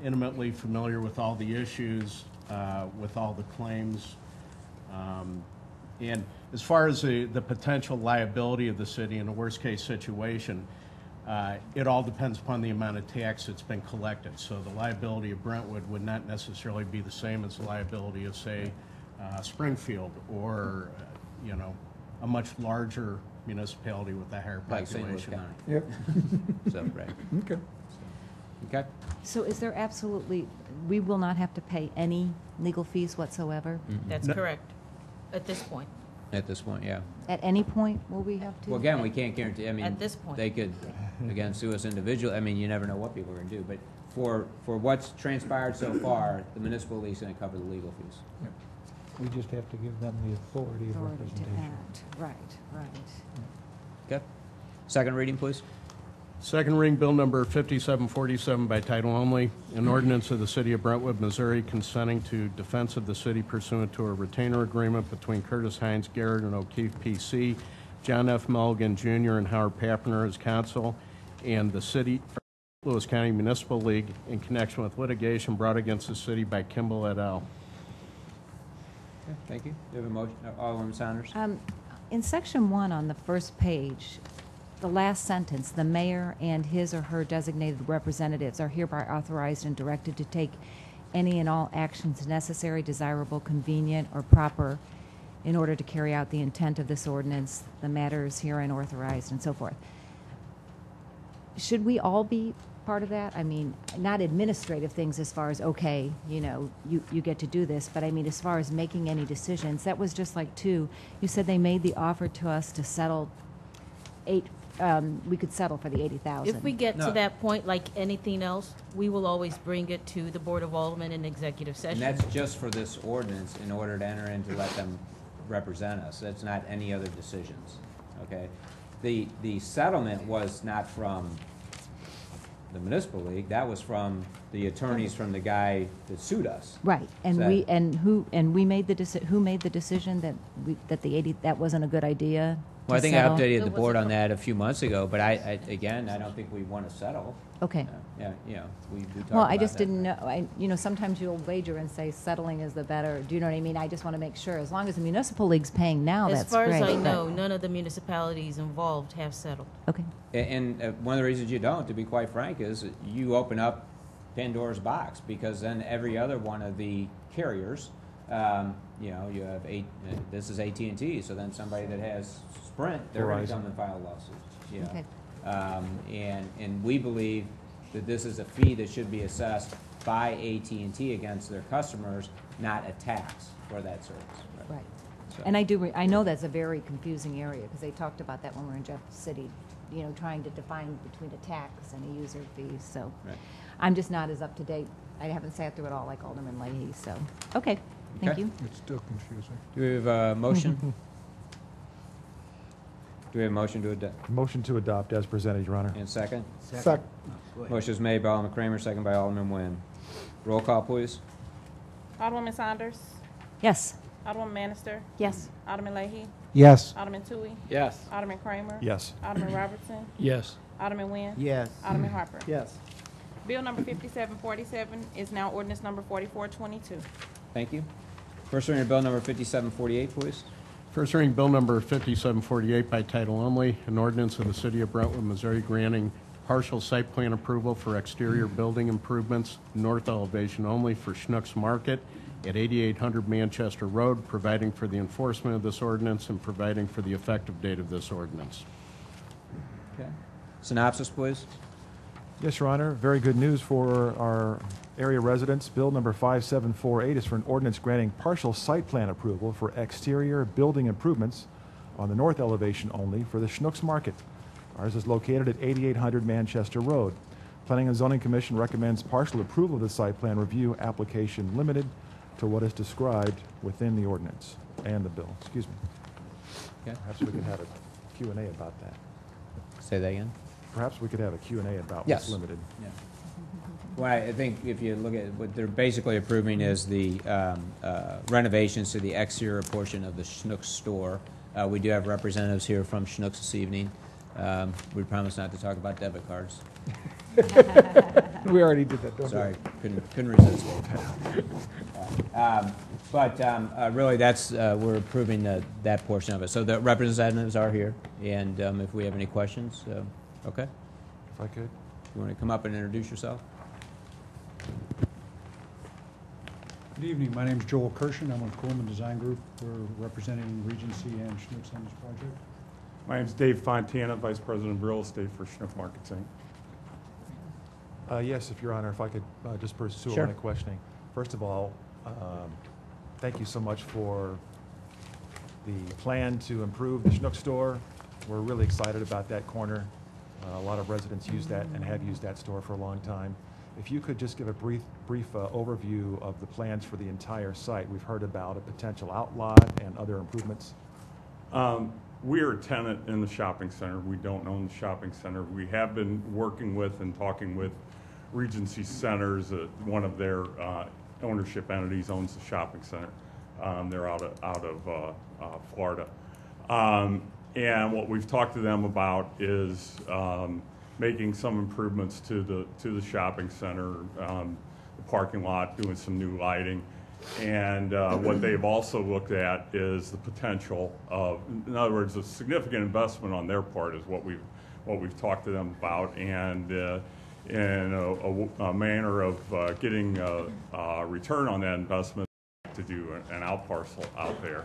intimately familiar with all the issues, with all the claims. And as far as the potential liability of the city in a worst-case situation, it all depends upon the amount of tax that's been collected. So the liability of Brentwood would not necessarily be the same as the liability of, say, Springfield or, a much larger municipality with a higher like St. Louis population. County. Yep. So, right. Okay. Okay. So is there absolutely, we will not have to pay any legal fees whatsoever? That's correct, at this point. At this point, yeah. At any point will we have to? Well, again, we can't guarantee. I mean, At this point. they could, again, sue us individually. I mean, you never know what people are going to do. But for what's transpired so far, the municipal league is going to cover the legal fees. Yep. We just have to give them the authority of Authority to representation. act, right. Okay. Second reading, please. Second reading, Bill Number 5747 by title only, an ordinance of the City of Brentwood, Missouri consenting to defense of the city pursuant to a retainer agreement between Curtis Hines Garrett and O'Keefe PC, John F. Mulligan Jr. and Howard Pappner as counsel, and the St. Louis County Municipal League in connection with litigation brought against the city by Kimball et al. Okay, thank you. Do you have a motion? Alderman Saunders? In section 1 on the first page, the last sentence, the mayor and his or her designated representatives are hereby authorized and directed to take any and all actions necessary, desirable, convenient, or proper in order to carry out the intent of this ordinance, the matters herein authorized, and so forth. Should we all be part of that? I mean, not administrative things as far as, okay, you get to do this, but I mean, as far as making any decisions, that was just like you said they made the offer to us to settle we could settle for the 80,000. If we get No. to that point, like anything else, we will always bring it to the Board of Aldermen in executive session. And that's just for this ordinance in order to enter in to let them represent us. That's not any other decisions, okay? The settlement was not from the municipal league. That was from the attorneys from the guy that sued us. Right, and So- we made the who made the decision that the 80, that wasn't a good idea? Well, I to think I settle? updated the It was board a on couple- that a few months ago, but I don't think we want to settle. Okay. Yeah, we talked Well, about I just that. didn't know, sometimes you'll wager and say settling is the better, do you know what I mean? I just want to make sure, as long as the municipal league's paying now, As that's far great. as I but- know, none of the municipalities involved have settled. Okay, And one of the reasons you don't, to be quite frank, is you open up Pandora's box, because then every other one of the carriers, you have this is AT&T, so then somebody that has Sprint, they're going to Verizon. come and file lawsuits. Okay. And we believe that this is a fee that should be assessed by AT&T against their customers, not a tax for that service. right. So- And I know that's a very confusing area, because they talked about that when we were in Jeff City, trying to define between a tax and a user fee, so. Right. I'm just not as up to date. I haven't sat through it all like Alderman Leahy, so, okay, thank Okay. you. It's still confusing. Do we have a motion? Do we have a motion to adopt? Motion to adopt as presented, Your Honor. And second? Sec- Motion is made by Alderman Kramer, second by Alderman Nguyen. Roll call, please. Alderwoman Saunders. Yes. Alderwoman Bannister. Yes. Alderman Leahy. Yes. Alderman Tui. Yes. Alderman Kramer. Yes. Alderman Robertson. Yes. Alderman Nguyen. Yes. Alderman Harper. Yes. Bill number 5747 is now ordinance number 4422. Thank you. First reading of bill number 5748, please. First reading, Bill Number 5748 by title only, an ordinance of the City of Brentwood, Missouri granting partial site plan approval for exterior building improvements, north elevation only for Schnucks Market at 8800 Manchester Road, providing for the enforcement of this ordinance and providing for the effective date of this ordinance. Okay. Synopsis, please. Yes, Your Honor. Very good news for our area residents. Bill number 5748 is for an ordinance granting partial site plan approval for exterior building improvements on the north elevation only for the Schnucks Market. Ours is located at 8800 Manchester Road. Planning and Zoning Commission recommends partial approval of the site plan review application limited to what is described within the ordinance and the bill. Excuse me. Okay. Perhaps we could have a Q&A about that. Say that again. Perhaps we could have a Q&A about Yes. what's limited. Yeah. Well, I think if you look at what they're basically approving is the renovations to the exterior portion of the Schnucks store. We do have representatives here from Schnucks this evening. We promise not to talk about debit cards. We already did that, don't we? Sorry, couldn't resist. Really, that's we're approving that portion of it. So the representatives are here, and if we have any questions, okay. If I could. You want to come up and introduce yourself? Good evening. My name is Joel Kirshen. I'm with Coleman Design Group. We're representing Regency and Schnucks on this project. My name's Dave Fontana, Vice President of Real Estate for Schnucks Markets, Inc. Yes, if Your Honor, if I could just pursue Sure. a line of questioning. First of all, thank you so much for the plan to improve the Schnucks store. We're really excited about that corner. A lot of residents use that and have used that store for a long time. If you could just give a brief overview of the plans for the entire site. We've heard about a potential outlot and other improvements. We are a tenant in the shopping center. We don't own the shopping center. We have been working with and talking with Regency Centers. One of their ownership entities owns the shopping center. They're out of Florida. And what we've talked to them about is making some improvements to the shopping center, the parking lot, doing some new lighting. And what they've also looked at is the potential of, in other words, a significant investment on their part is what we've talked to them about, and in a manner of getting a return on that investment to do an out parcel out there.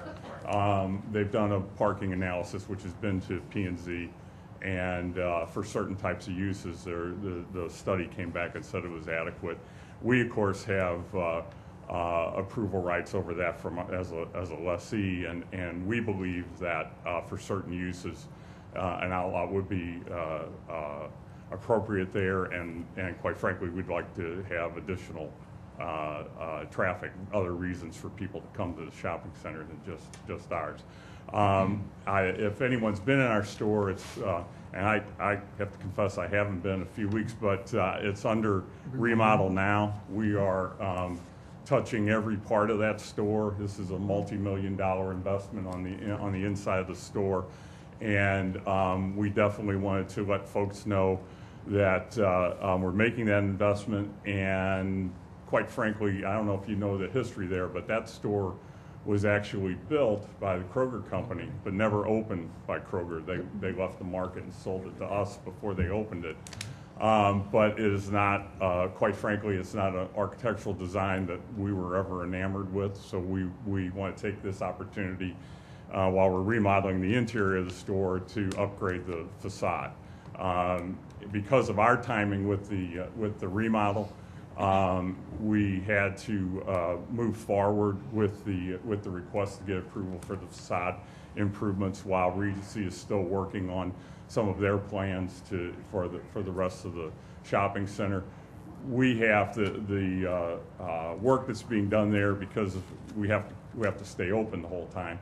They've done a parking analysis, which has been to P&Z, and for certain types of uses, the study came back and said it was adequate. We, of course, have approval rights over that as a lessee, and we believe that for certain uses, an outlaw would be appropriate there, and quite frankly, we'd like to have additional traffic, other reasons for people to come to the shopping center than just ours. If anyone's been in our store, it's and I have to confess I haven't been in a few weeks, but it's under remodel now. We are touching every part of that store. This is a multi-million-dollar investment on the inside of the store, and we definitely wanted to let folks know that we're making that investment. And quite frankly, I don't know if you know the history there, but that store was actually built by the Kroger company, but never opened by Kroger. They left the market and sold it to us before they opened it. But it is not, quite frankly, it's not an architectural design that we were ever enamored with. So we want to take this opportunity while we're remodeling the interior of the store to upgrade the facade. Because of our timing with the remodel, we had to move forward with the request to get approval for the facade improvements while Regency is still working on some of their plans for the rest of the shopping center. We have the work that's being done there because we have to stay open the whole time.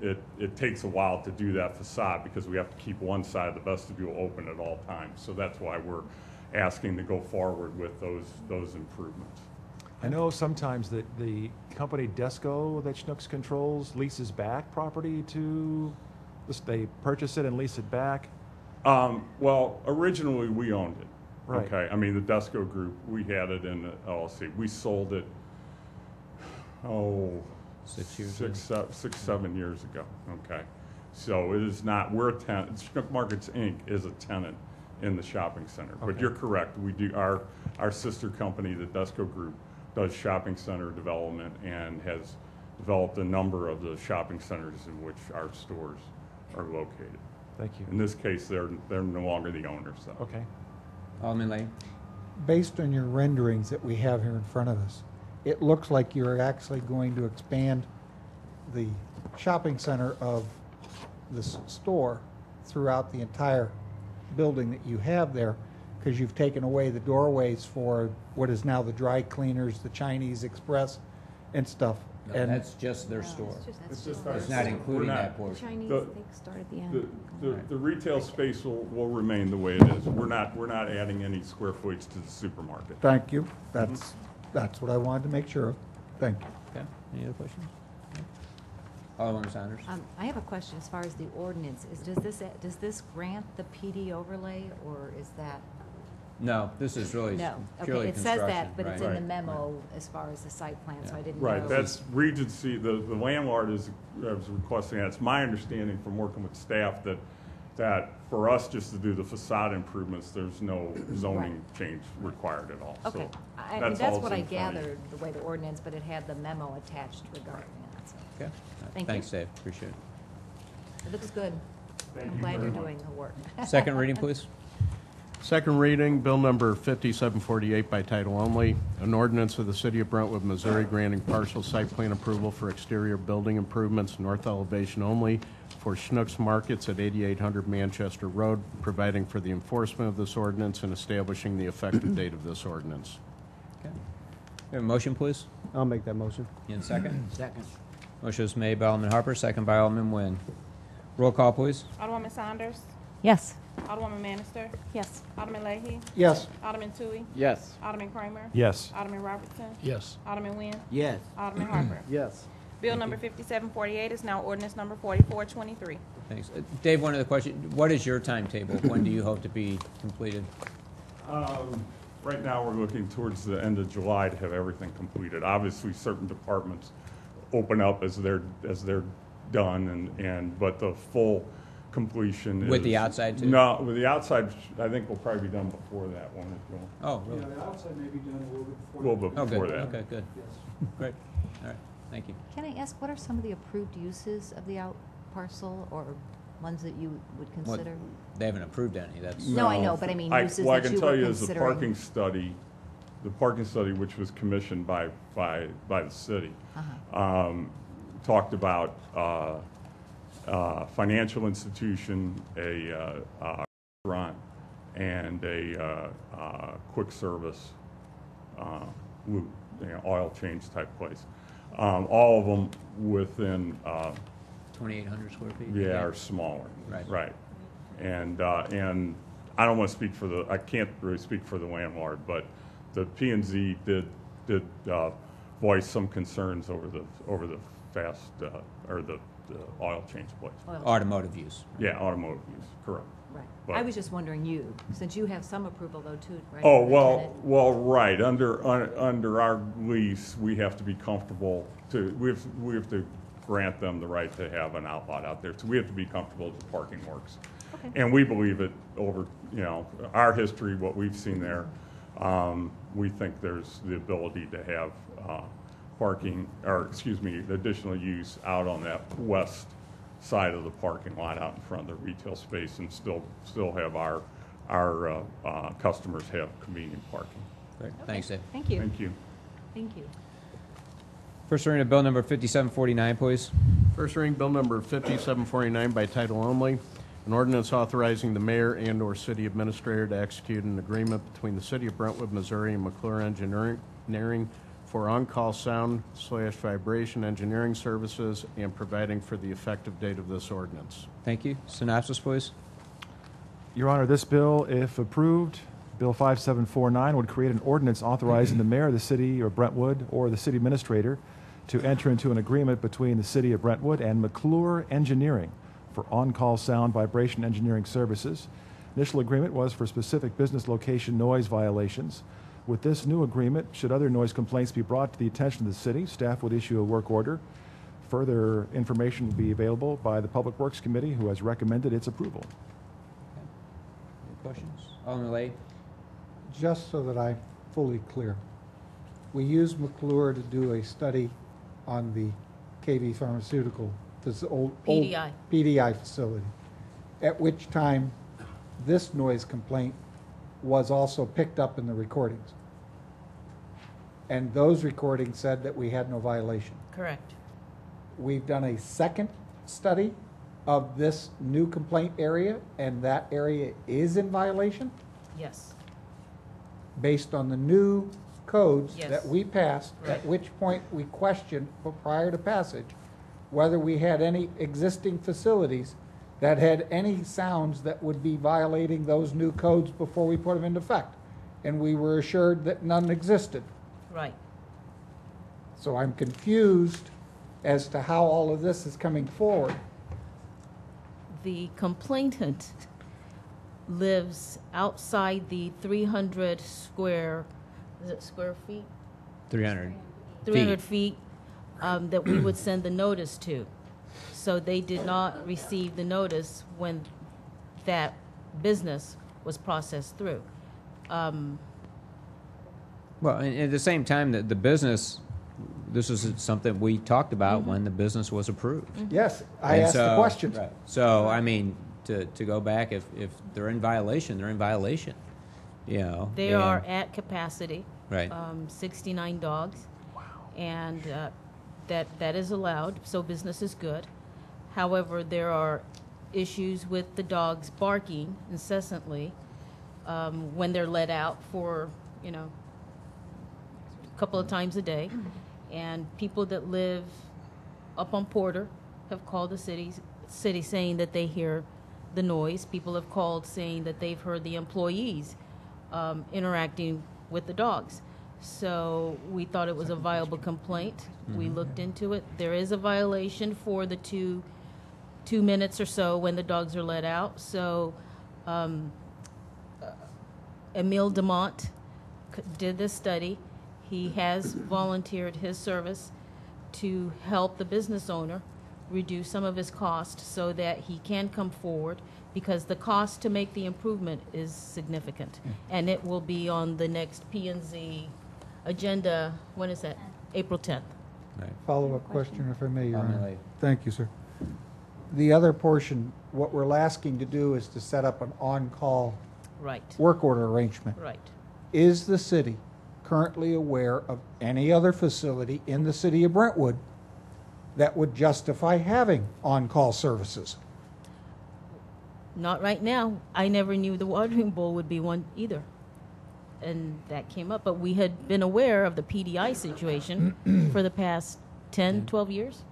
It takes a while to do that facade because we have to keep one side of the vestibule open at all times. So that's why we're asking to go forward with those improvements. I know sometimes that the company Desco that Schnucks controls leases back property to, they purchase it and lease it back. Well, originally we owned it. Right. Okay. I mean, the Desco Group, we had it in the LLC. We sold it, 7 years ago. Okay. So it is not, we're a tenant, Schnucks Markets Inc. is a tenant in the shopping center. But Okay. you're correct, we do, our sister company, the Desco Group, does shopping center development and has developed a number of the shopping centers in which our stores are located. Thank you. In this case, they're no longer the owners, though. Okay. Alderman Lane? Based on your renderings that we have here in front of us, it looks like you're actually going to expand the shopping center of this store throughout the entire building that you have there, because you've taken away the doorways for what is now the dry cleaners, the Chinese Express and stuff. No, And that's just their store. It's just It's not including that portion. Chinese, The- they start at the end. The retail space will remain the way it is. We're not adding any square footage to the supermarket. thank you. That's what I wanted to make sure of. Thank you. Okay, any other questions? Alderman Saunders? I have a question as far as the ordinance. Does this grant the PD overlay, or is that? No, this is really No. purely Okay, it says construction. that, but it's in right. the memo as far as the site plan, so I didn't know. Right, that's Regency, the landlord is requesting that. It's my understanding from working with staff that for us just to do the facade improvements, there's no zoning change required at all. Okay, So I mean, all that's what that's I in front of you. gathered, the way the ordinance, but it had the memo attached regarding that, so. Okay. All right. Thank you. Thanks, Dave, appreciate it. It looks good. Thank I'm you glad very you're much. doing the work. Second reading, please. Second reading, Bill Number 5748 by title only, an ordinance of the City of Brentwood, Missouri granting partial site plan approval for exterior building improvements, north elevation only, for Schnucks Markets at 8800 Manchester Road, providing for the enforcement of this ordinance and establishing the effective date of this ordinance. Okay. We have a motion, please? I'll make that motion. In second? Second. Motion is made by Alderman Harper, second by Alderman Nguyen. Roll call, please. Alderwoman Saunders. Yes. Alderwoman Bannister. Yes. Alderman Leahy. Yes. Alderman Tui. Yes. Alderman Kramer. Yes. Alderman Robertson. Yes. Alderman Nguyen. Yes. Alderman Harper. Yes. Bill number 5748 is now ordinance number 4423. Thanks. Dave, one other question. What is your timetable? When do you hope to be completed? Right now, we're looking towards the end of July to have everything completed. Obviously, certain departments open up as they're done, but the full completion is... With the outside, too? No, with the outside, I think we'll probably be done before that one. Oh, really? Yeah, the outside may be done a little bit before. A little bit Oh, before good. that. Okay, good. Yes. Great. All right, thank you. Can I ask, what are some of the approved uses of the out parcel, or ones that you would What- consider? They haven't approved any, that's... No, I know, but I mean uses Well, I that can you tell were you is the considering. parking study which was commissioned by the city, Uh-huh. talked about financial institution, a restaurant, and a quick service loop, oil change type place. All of them within 2,800 square feet? yeah, or smaller. Right. Right. And I don't want to speak for I can't really speak for the landlord, but the P&Z did voice some concerns over the fast, or the oil change place. Oil- Automotive use. Yeah, automotive use, correct. Right. But- I was just wondering you, since you have some approval though too, right? Oh, from the well, tenant? right, under our lease, we have to be comfortable we have to grant them the right to have an outlot out there, so we have to be comfortable that the parking works. Okay. And we believe it over, our history, what we've seen there, we think there's the ability to have parking, additional use out on that west side of the parking lot out in front of the retail space and still have our customers have convenient parking. Great, thanks, Dave. Thank you. Thank you. Thank you. First reading of bill number 5749, please. First reading, Bill Number 5749 by title only, an ordinance authorizing the mayor and/or city administrator to execute an agreement between the City of Brentwood, Missouri and McClure Engineering for on-call sound/vibration engineering services and providing for the effective date of this ordinance. Thank you. Synopsis, please. Your Honor, this bill, if approved, Bill 5749 would create an ordinance authorizing the mayor of the city of Brentwood or the city administrator to enter into an agreement between the City of Brentwood and McClure Engineering for on-call sound vibration engineering services. Initial agreement was for specific business location noise violations. With this new agreement, should other noise complaints be brought to the attention of the city, staff would issue a work order. Further information will be available by the Public Works Committee, who has recommended its approval. Any questions? Alderman Lay? Just so that I'm fully clear, we used McClure to do a study on the KV Pharmaceutical, this old PDI. PDI facility, at which time this noise complaint was also picked up in the recordings. And those recordings said that we had no violation. Correct. We've done a second study of this new complaint area, and that area is in violation Yes. based on the new codes Yes. that we passed, at Right. which point we questioned prior to passage whether we had any existing facilities that had any sounds that would be violating those new codes before we put them into effect. And we were assured that none existed. Right. So I'm confused as to how all of this is coming forward. The complainant lives outside the 300 square, is it square feet? 300. 300 feet that we would send the notice to. So they did not receive the notice when that business was processed through. Well, and at the same time, the business, this is something we talked about when the business was approved. Yes, I And asked the so- question. right. So, I mean, to go back, if they're in violation, they're in violation, you know. They and- are at capacity. Right. 69 dogs. Wow. And that is allowed, so business is good. However, there are issues with the dogs barking incessantly when they're let out for, you know, a couple of times a day. And people that live up on Porter have called the city saying that they hear the noise. People have called saying that they've heard the employees interacting with the dogs. So we thought it was a viable complaint. We looked into it. There is a violation for the two minutes or so when the dogs are let out. So Emile Demont did this study. He has volunteered his service to help the business owner reduce some of his cost so that he can come forward, because the cost to make the improvement is significant. And it will be on the next P&Z agenda, when is that? April 10th. Right. Follow-up question, if I may, Your Alderman Honor. Lay. Thank you, sir. The other portion, what we're asking to do is to set up an on-call Right, work order arrangement. right. Is the city currently aware of any other facility in the city of Brentwood that would justify having on-call services? Not right now. I never knew the watering bowl would be one either. And that came up, but we had been aware of the PDI situation for the past 10, 12 years.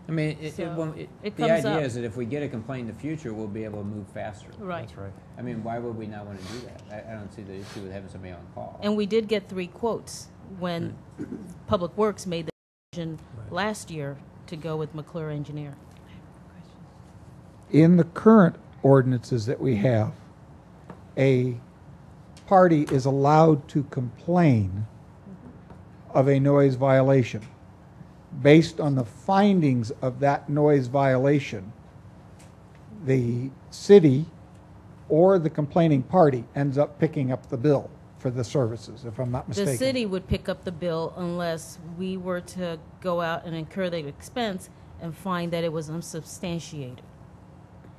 I mean, So, it the comes idea up. is that if we get a complaint in the future, we'll be able to move faster. Right. That's right. I mean, why would we not want to do that? I don't see the issue with having somebody on call. And we did get 3 quotes when Public Works made the decision last year to go with McClure Engineer. In the current ordinances that we have, a party is allowed to complain of a noise violation. Based on the findings of that noise violation, the city or the complaining party ends up picking up the bill for the services, if I'm not mistaken. The city would pick up the bill unless we were to go out and incur the expense and find that it was unsubstantiated.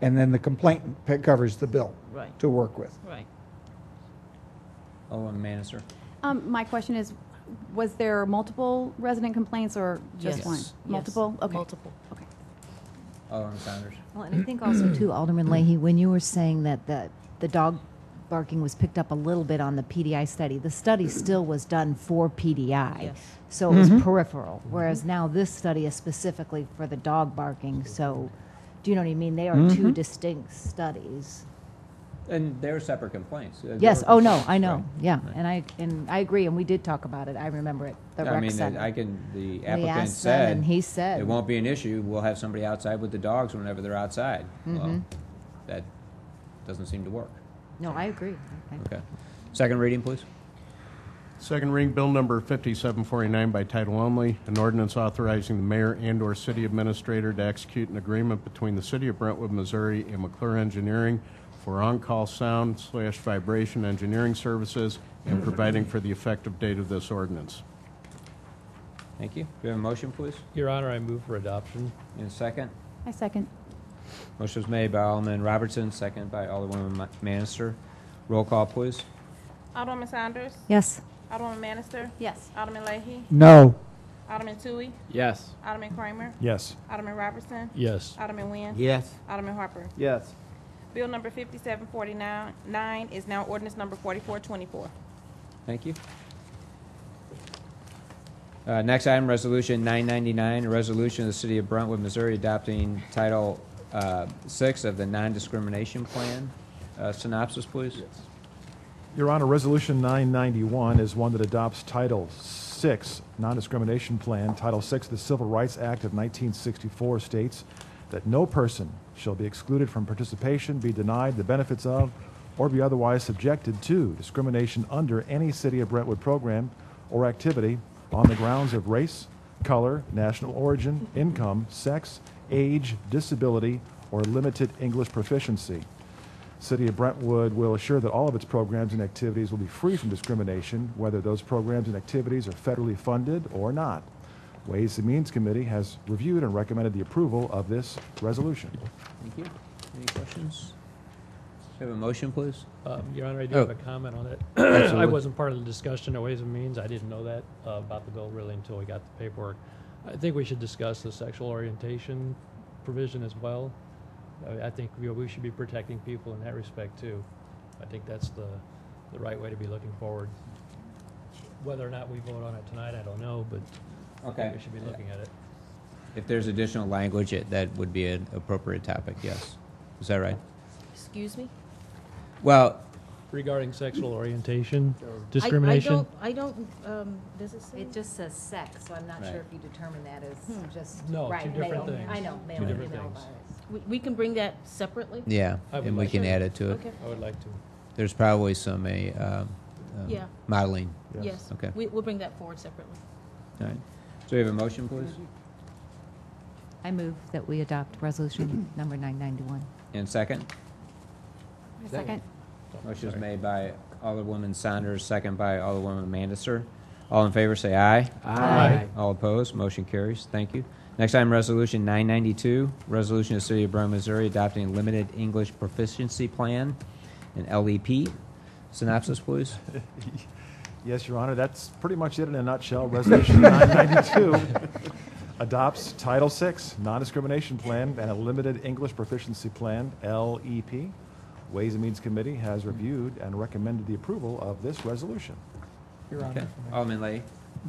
And then the complainant covers the bill Right. to work with. Right. Alderman Manister. My question is, was there multiple resident complaints or just Yes. one? Yes. Multiple? Okay. Multiple. Okay. Alderman Saunders. Well, and I think also too, Alderman Leahy, when you were saying that the dog barking was picked up a little bit on the PDI study, the study still was done for PDI. Yes. So it was peripheral, whereas now this study is specifically for the dog barking. So, do you know what I mean? They are two distinct studies. And they're separate complaints. Yes. They're Oh no, complaints, I know. right. Yeah, Right. and I agree, and we did talk about it. I remember it. The I rec mean, center. the We applicant asked them, said. and he said it won't be an issue. We'll have somebody outside with the dogs whenever they're outside. Well, that doesn't seem to work. No, I agree. Okay. Second reading, please. Second reading, Bill Number 5749 by title only, an ordinance authorizing the mayor and/or city administrator to execute an agreement between the city of Brentwood, Missouri and McClure Engineering for on-call sound/vibration engineering services and providing for the effective date of this ordinance. Thank you. Do we have a motion, please? Your Honor, I move for adoption. And a second? I second. Motion was made by Alderman Robertson, second by Alderwoman Manister. Roll call, please. Alderwoman Saunders. Yes. Alderwoman Manister. Yes. Alderman Leahy. No. Alderman Tui. Yes. Alderman Kramer. Yes. Alderman Robertson. Yes. Alderman Nguyen. Yes. Alderman Harper. Yes. Bill number 5749 is now ordinance number 4424. Thank you. Next item, Resolution 999, a resolution of the City of Brentwood, Missouri adopting Title 6 of the Non-Discrimination Plan. Synopsis, please. Your Honor, Resolution 991 is one that adopts Title 6 Non-Discrimination Plan. Title 6 of the Civil Rights Act of 1964 states that no person shall be excluded from participation, be denied the benefits of, or be otherwise subjected to discrimination under any City of Brentwood program or activity on the grounds of race, color, national origin, income, sex, age, disability, or limited English proficiency. City of Brentwood will assure that all of its programs and activities will be free from discrimination, whether those programs and activities are federally funded or not. Ways and Means Committee has reviewed and recommended the approval of this resolution. Thank you. Any questions? Do we have a motion, please? Your Honor, I do Oh. have a comment on it. Absolutely. I wasn't part of the discussion of Ways and Means. I didn't know that about the bill really until we got the paperwork. I think we should discuss the sexual orientation provision as well. I think we should be protecting people in that respect too. I think that's the right way to be looking forward. Whether or not we vote on it tonight, I don't know, but I think we should be looking at it. If there's additional language, that would be an appropriate topic, yes. Is that right? Excuse me? Well, Regarding sexual orientation, discrimination? I don't, does it say? It just says sex, so I'm not Right. sure if you determine that as just. No, right, two different male. things. I know, male Two and different female things. virus. We can bring that separately? yeah, I would and we like can to. add it to it. Okay. I would like to. There's probably some Yeah. modeling. Yes. Okay. We'll bring that forward separately. All right. So we have a motion, please? I move that we adopt resolution number 991. And second? I second. Motion is made by Alderwoman Saunders, second by Alderwoman Manister. All in favor, say aye. Aye. All opposed, motion carries. Thank you. Next item, Resolution 992, resolution of the City of Brentwood, Missouri adopting a limited English proficiency plan, an LEP. Synopsis, please. Yes, Your Honor, that's pretty much it in a nutshell. Resolution 992 adopts Title VI Non-Discrimination Plan and a Limited English Proficiency Plan, LEP. Ways and Means Committee has reviewed and recommended the approval of this resolution. Your Okay. Honor. Alderman Leahy.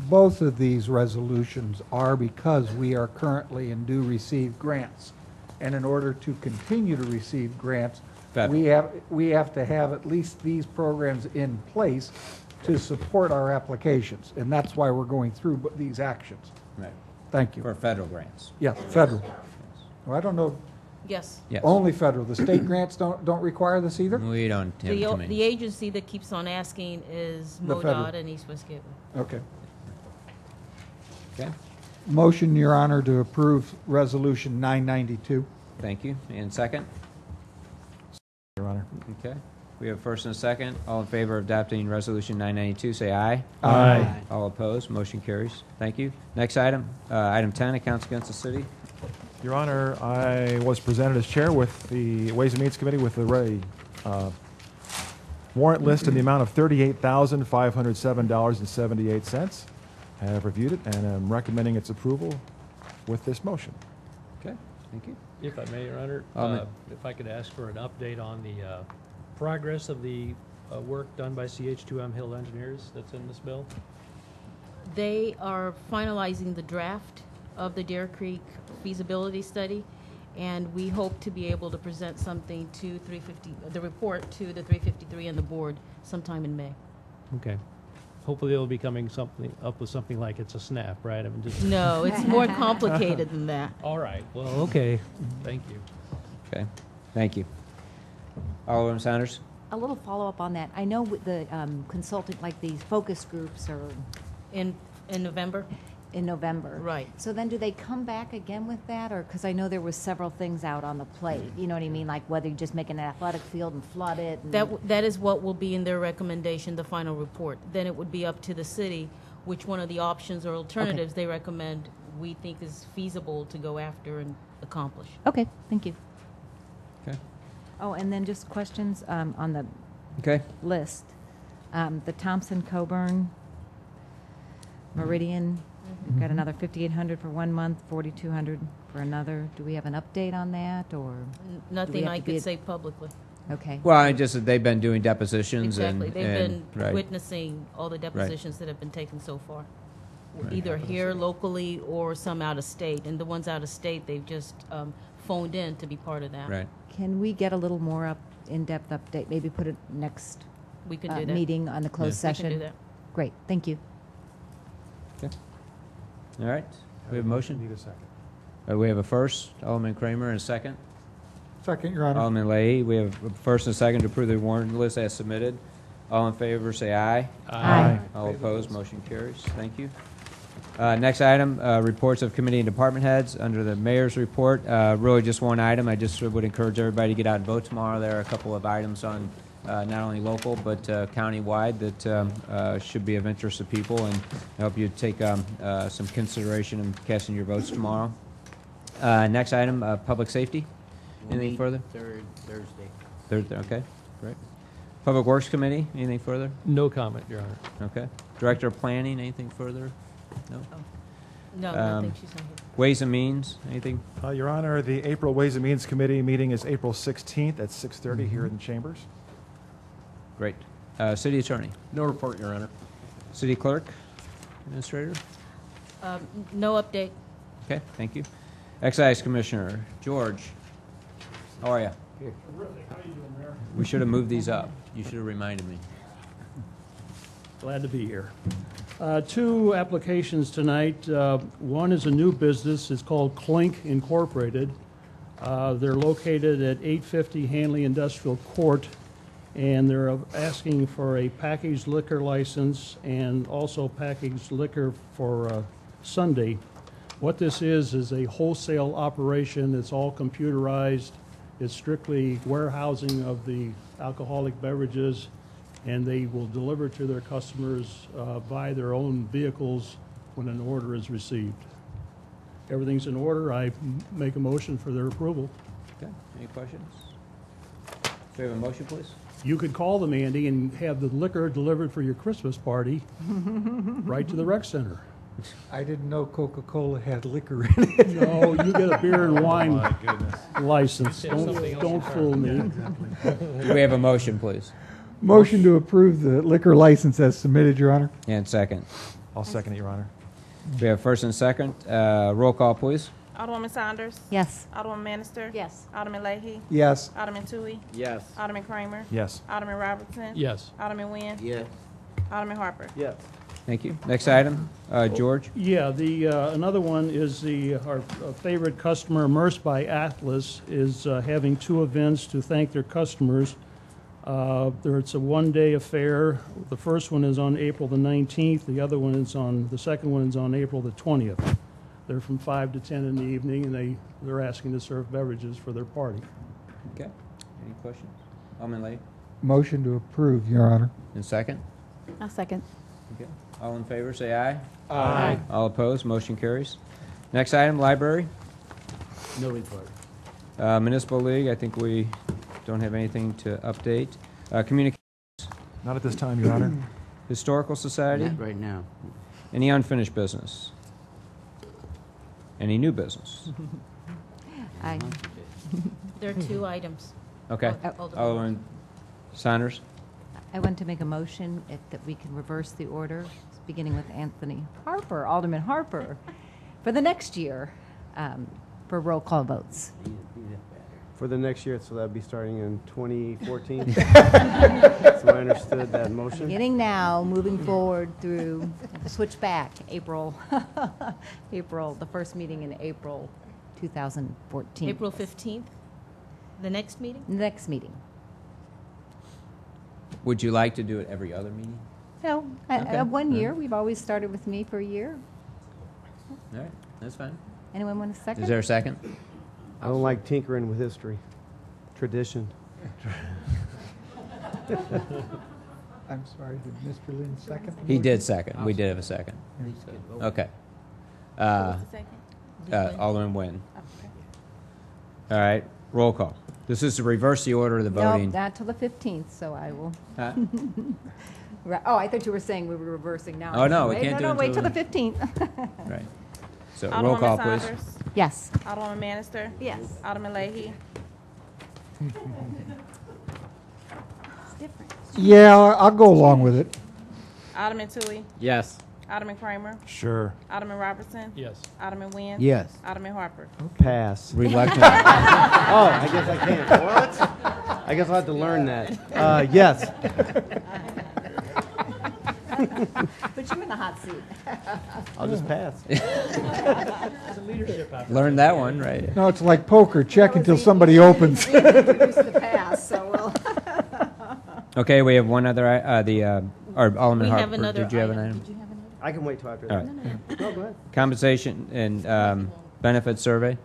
Both of these resolutions are because we are currently and do receive grants. And in order to continue to receive grants, Federal. we have to have at least these programs in place to support our applications. And that's why we're going through these actions. Right. Thank you. For federal grants. Yes, federal. Well, I don't know, Yes. Yes. only federal. The state grants don't require this either? We don't have too The many. agency that keeps on asking is The federal. MoDOT and East West Gateway. Okay. Okay. Motion, Your Honor, to approve Resolution 992. Thank you. And second? Your Honor. Okay. We have first and a second. All in favor of adopting Resolution 992, say aye. Aye. All opposed, motion carries. Thank you. Next item, item 10, accounts against the city. Your Honor, I was presented as chair with the Ways and Means Committee with the warrant list in the amount of $38,507.78. I have reviewed it and am recommending its approval with this motion. Okay, thank you. If I may, Your Honor, Alderman. if I could ask for an update on the progress of the work done by CH2M Hill Engineers that's in this bill? They are finalizing the draft of the Deer Creek feasibility study, and we hope to be able to present something to the report to the 353 and the board sometime in May. Okay. Hopefully they'll be coming up with something like it's a snap, right? I mean, just No, it's more complicated than that. All right. Well, okay. Thank you. Okay, thank you. Alderman Sanders? A little follow-up on that. I know with the consultant, like these focus groups or In November? in November. Right. So then do they come back again with that, or, because I know there was several things out on the plate, you know what I mean? Like whether you just make an athletic field and flood it. And That is what will be in their recommendation, the final report. Then it would be up to the city which one of the options or alternatives they recommend we think is feasible to go after and accomplish. Okay, thank you. Okay. Oh, and then just questions on the Okay. list. The Thompson Coburn Meridian, we've got another 5,800 for 1 month, 4,200 for another. Do we have an update on that, or? Nothing I could say publicly. Okay. Well, I just, they've been doing depositions Exactly. They've been right. witnessing all the depositions that have been taken so far, Right. either here locally or some out of state. And the ones out of state, they've just phoned in to be part of that. Right. Can we get a little more in-depth update? Maybe put it next We can do that. meeting on the closed We session? can do that. Great, thank you. Okay. All right. We have a motion? Need a second. We have a first, Alderman Kramer, and a second. Second, Your Honor. Alderman Leahy. We have a first and a second to approve the warrant list as submitted. All in favor, say aye. Aye. All opposed, motion carries. Thank you. Next item, reports of committee and department heads. Under the mayor's report, really just one item. I just would encourage everybody to get out and vote tomorrow. There are a couple of items on not only local but county-wide that should be of interest to people, and I hope you take some consideration in casting your votes tomorrow. Next item, public safety. Anything further? Third Thursday. Third, okay, great. Public Works Committee, anything further? No comment, Your Honor. Okay. Director of Planning, anything further? No? No, I think she's not here. Ways and Means, anything? Your Honor, the April Ways and Means Committee meeting is April 16th at 6:30 here in the chambers. Great. City Attorney? No report, Your Honor. City Clerk? Administrator? No update. Okay, thank you. Excise Commissioner, George, how are you? We should have moved these up. You should have reminded me. Glad to be here. Two applications tonight. One is a new business. It's called Clink Incorporated. They're located at 850 Hanley Industrial Court, and they're asking for a packaged liquor license and also packaged liquor for Sunday. What this is a wholesale operation. It's all computerized. It's strictly warehousing of the alcoholic beverages, and they will deliver to their customers by their own vehicles when an order is received. Everything's in order. I make a motion for their approval. Okay, any questions? Do we have a motion, please? You could call them, Andy, and have the liquor delivered for your Christmas party right to the rec center. I didn't know Coca-Cola had liquor in it. No, you get a beer and wine Oh, my goodness. license. You said something else Don't you fool me. Do we have a motion, please? Motion to approve the liquor license as submitted, Your Honor. And second. I'll second it, Your Honor. We have first and second. Roll call, please. Alderwoman Saunders. Yes. Alderwoman Minister. Yes. Alderman Leahy. Yes. Alderman Tui. Yes. Alderman Kramer. Yes. Alderman Robertson. Yes. Alderman Nguyen. Yes. Alderman Harper. Yes. Thank you. Next item, George. Yeah, another one is our favorite customer, Immersed by Atlas, is having two events to thank their customers. It's a one-day affair. The first one is on April the 19th. The second one is on April the 20th. They're from 5 to 10 in the evening, and they're asking to serve beverages for their party. Okay. Any questions? Alderman Leahy. Motion to approve, Your Honor. And second. I'll second. Okay. All in favor, say aye. Aye. All opposed, motion carries. Next item, library. No report. Municipal League, I think we don't have anything to update. Communications. Not at this time, Your Honor. Historical Society. Not right now. Any unfinished business? Any new business? Aye. There are two items. Okay. Alderman. Alderman Saunders. I want to make a motion that we can reverse the order, beginning with Anthony Harper, Alderman Harper, for the next year, for roll call votes. For the next year, so that'd be starting in 2014. So I understood that motion. Beginning now, moving forward through, switch back, April, the first meeting in April 2014. April 15th, the next meeting? Next meeting. Would you like to do it every other meeting? No, Okay. 1 year. We've always started with me for a year. All right, that's fine. Anyone want a second? Is there a second? I don't like tinkering with history, tradition. I'm sorry, did Mr. Lynn second? He did second. We did have a second. Okay. Who was the second? Alderman Nguyen. Okay. All right, roll call. This is to reverse the order of the No, voting. not till the 15th, so I will. Huh? Oh, I thought you were saying we were reversing now. Oh, no, we Wait, can't do it No, wait till until the 15th. Right. So roll call, Alderwoman please. Saunders. Yes. Alderwoman Manister. Yes. Alderman Leahy. It's different. Yeah, I'll go along with it. Alderman Tui. Yes. Alderman Kramer. Sure. Alderman Robertson. Yes. Alderman Nguyen. Yes. Alderman Harper. Pass. Reluctant. Oh, I guess I can't. What? I guess I'll have to learn that. Yes. Put you in the hot seat. I'll just pass. Learn that one, right? No, it's like poker, check until somebody opens. Introduce the pass, so we'll. Okay, we have one other, or Alderman We Harper. have another Did you have an item. item? Did you have another? I can wait till after All that. right. No, go ahead. Compensation and benefit survey?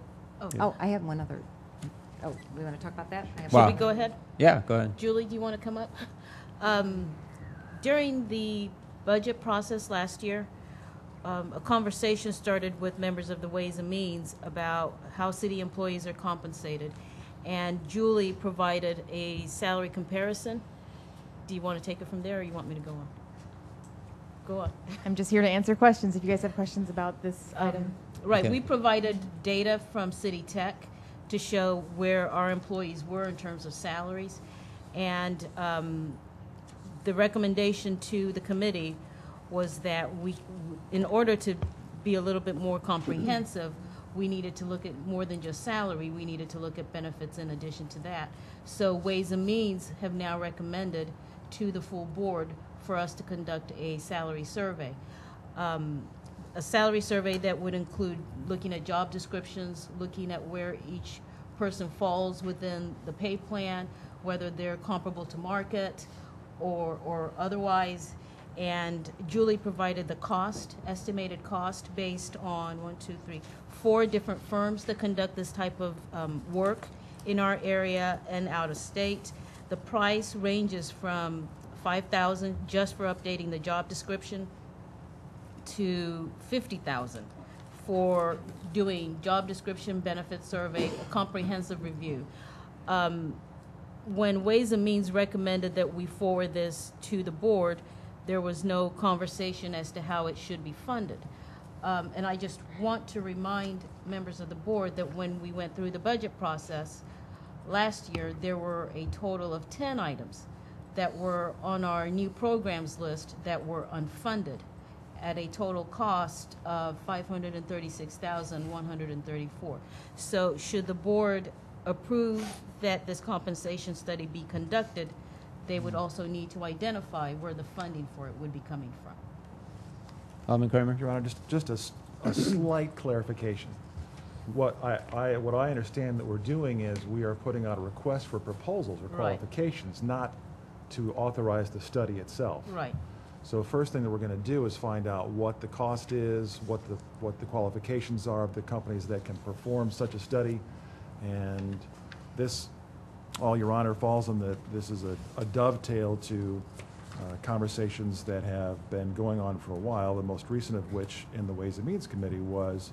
Oh, I have one other. Oh, we want to talk about that? I have Wow. Should we go ahead? Yeah, go ahead. Julie, do you want to come up? During the budget process last year, a conversation started with members of the Ways and Means about how city employees are compensated. And Julie provided a salary comparison. Do you want to take it from there, or you want me to go on? Go on. I'm just here to answer questions if you guys have questions about this item. Right, Okay. we provided data from City Tech to show where our employees were in terms of salaries. And the recommendation to the committee was that we, in order to be a little bit more comprehensive, we needed to look at more than just salary. We needed to look at benefits in addition to that. So Ways and Means have now recommended to the full board for us to conduct a salary survey. A salary survey that would include looking at job descriptions, looking at where each person falls within the pay plan, whether they're comparable to market or otherwise. And Julie provided the cost, estimated cost, based on 4 different firms that conduct this type of work in our area and out of state. The price ranges from $5,000 just for updating the job description to $50,000 for doing job description, benefit survey, a comprehensive review. When Ways and Means recommended that we forward this to the board, there was no conversation as to how it should be funded. And I just want to remind members of the board that when we went through the budget process last year, there were a total of 10 items that were on our new programs list that were unfunded at a total cost of $536,134. So should the board approve that this compensation study be conducted, they would also need to identify where the funding for it would be coming from. Alderman Kramer? Your Honor, just a slight clarification. What I understand that we're doing is we are putting out a request for proposals or Right. qualifications, not to authorize the study itself. Right. So first thing that we're going to do is find out what the cost is, what the qualifications are of the companies that can perform such a study, and this, all Your Honor, falls on this is a dovetail to conversations that have been going on for a while, the most recent of which in the Ways and Means Committee was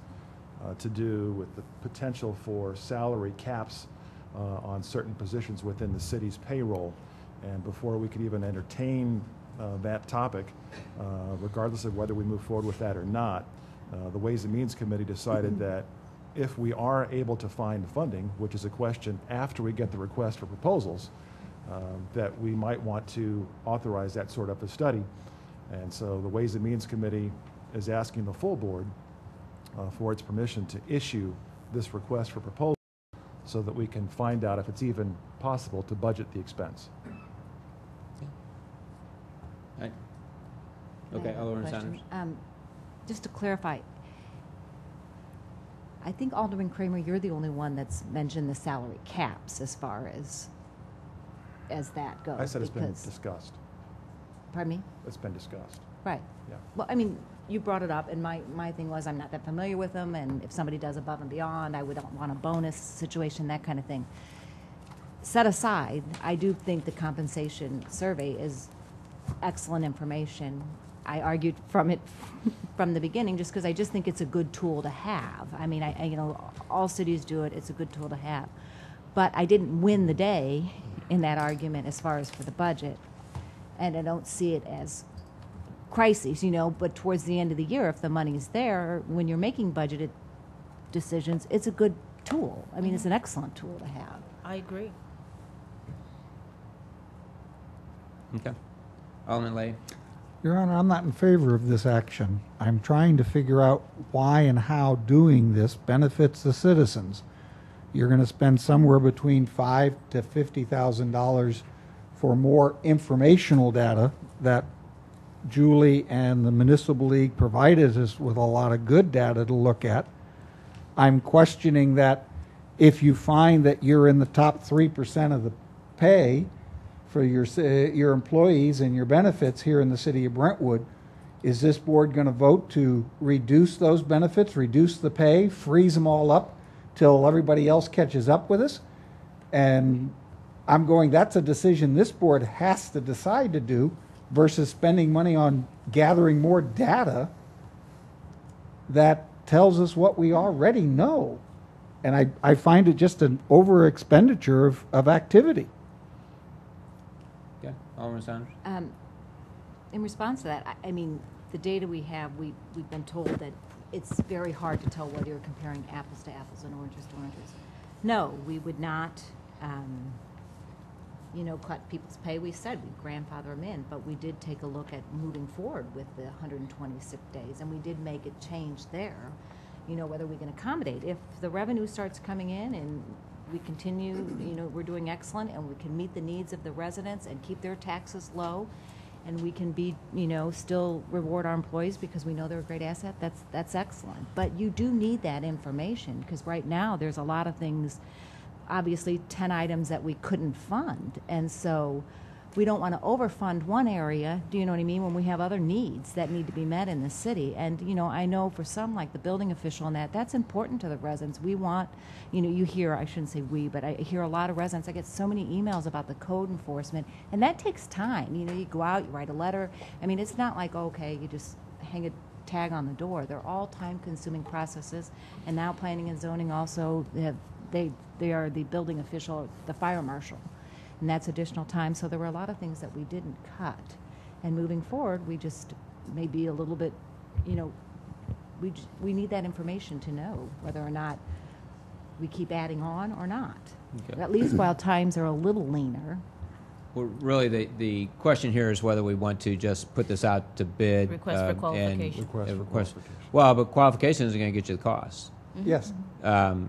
to do with the potential for salary caps on certain positions within the city's payroll. And before we could even entertain that topic, regardless of whether we move forward with that or not, the Ways and Means Committee decided that if we are able to find funding, which is a question after we get the request for proposals, that we might want to authorize that sort of a study. And so the Ways and Means Committee is asking the full board for its permission to issue this request for proposal so that we can find out if it's even possible to budget the expense. Right. Okay, Alderman Saunders. Just to clarify, I think Alderman Kramer, you're the only one that's mentioned the salary caps as far as that goes. I said it's been because- discussed. Pardon me? It's been discussed. Right. Yeah. Well, I mean, you brought it up, and my thing was I'm not that familiar with them, and if somebody does above and beyond, I would want a bonus situation, that kind of thing. Set aside, I do think the compensation survey is excellent information. I argued from it from the beginning just because I just think it's a good tool to have. I mean, all cities do it. It's a good tool to have. But I didn't win the day in that argument as far as for the budget. And I don't see it as crises, but towards the end of the year, if the money's there, when you're making budgeted decisions, it's a good tool. I mean, it's an excellent tool to have. I agree. Okay. Alderman Lay. Your Honor, I'm not in favor of this action. I'm trying to figure out why and how doing this benefits the citizens. You're going to spend somewhere between $5,000 to $50,000 for more informational data that Julie and the Municipal League provided us with a lot of good data to look at. I'm questioning that if you find that you're in the top 3% of the pay for your employees and your benefits here in the city of Brentwood, is this board going to vote to reduce those benefits, reduce the pay, freeze them all up till everybody else catches up with us? And I'm going, that's a decision this board has to decide to do versus spending money on gathering more data that tells us what we already know. And I find it just an over expenditure of activity. Yeah, Alderman Sanders. In response to that, I mean, the data we have, we've been told that it's very hard to tell whether you're comparing apples to apples and oranges to oranges. No, we would not, cut people's pay. We said we'd grandfather them in, but we did take a look at moving forward with the 120 sick days, and we did make a change there, whether we can accommodate. If the revenue starts coming in and we continue, we're doing excellent and we can meet the needs of the residents and keep their taxes low, and we can be, still reward our employees because we know they're a great asset, that's excellent. But you do need that information because right now there's a lot of things, obviously 10 items that we couldn't fund. And so we don't want to overfund one area, do you know what I mean, when we have other needs that need to be met in the city. And, I know for some, like the building official and that's important to the residents. We want, you hear, I shouldn't say we, but I hear a lot of residents, I get so many emails about the code enforcement, and that takes time. You go out, you write a letter. I mean, it's not like, okay, you just hang a tag on the door. They're all time-consuming processes, and now planning and zoning also, they are the building official, the fire marshal. And that's additional time. So there were a lot of things that we didn't cut. And moving forward, we just may be a little bit, we need that information to know whether or not we keep adding on or not. Okay. At least while times are a little leaner. Well, really, the question here is whether we want to just put this out to bid. Request for qualification. Well, but qualifications are going to get you the cost. Yes.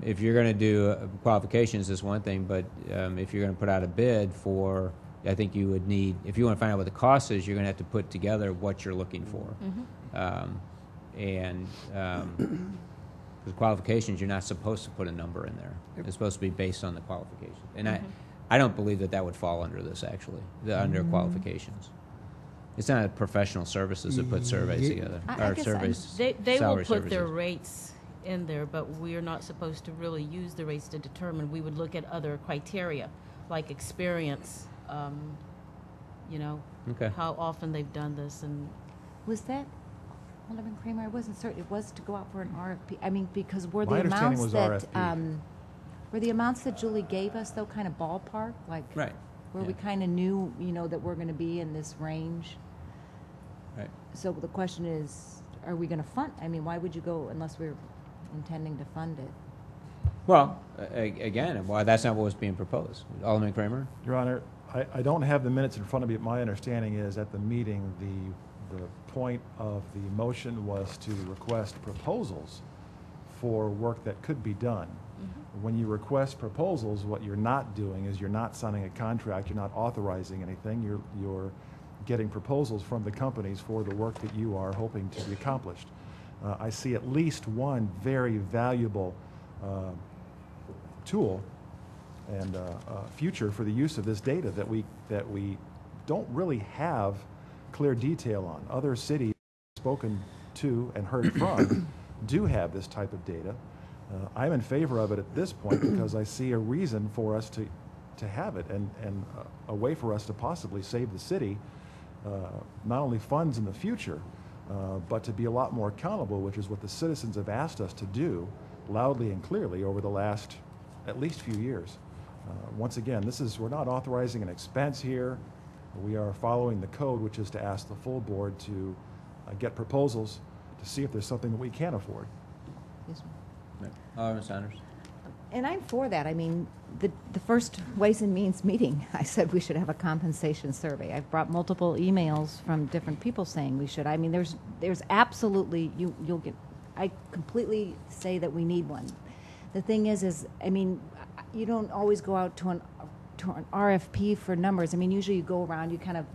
If you're going to do qualifications is one thing, but if you're going to put out a bid for, I think you would need, if you want to find out what the cost is, you're going to have to put together what you're looking for. Because qualifications, you're not supposed to put a number in there. It's supposed to be based on the qualifications. And I don't believe that would fall under this, actually, under qualifications. It's not professional services that put surveys together. I guess surveys. They will put services. their rates in there, but we're not supposed to really use the rates to determine. We would look at other criteria, like experience, Okay. how often they've done this. And Was that, Alderman Kramer, I wasn't certain, it was to go out for an RFP. I mean, because were the My understanding amounts was that, RFP. were the amounts that Julie gave us, though, kind of ballpark? Like, Right. where we kind of knew, that we're going to be in this range? Right. So the question is, are we going to fund? I mean, why would you go unless we're intending to fund it? Well, again, that's not what was being proposed. Alderman Kramer? Your Honor, I don't have the minutes in front of me. My understanding is at the meeting, the point of the motion was to request proposals for work that could be done. When you request proposals, what you're not doing is you're not signing a contract, you're not authorizing anything, you're getting proposals from the companies for the work that you are hoping to be accomplished. I see at least one very valuable tool and future for the use of this data that we don't really have clear detail on. Other cities spoken to and heard from do have this type of data. I'm in favor of it at this point because I see a reason for us to have it and a way for us to possibly save the city not only funds in the future, but to be a lot more accountable, which is what the citizens have asked us to do loudly and clearly over the last at least few years. Once again, we're not authorizing an expense here. We are following the code, which is to ask the full board to get proposals to see if there's something that we can afford. Yes, ma'am. Alderman Sanders. And I'm for that. I mean, the first Ways and Means meeting, I said we should have a compensation survey. I've brought multiple emails from different people saying we should. I mean, there's absolutely, you'll get, I completely say that we need one. The thing is, I mean, you don't always go out to an RFP for numbers. I mean, usually you go around, you kind of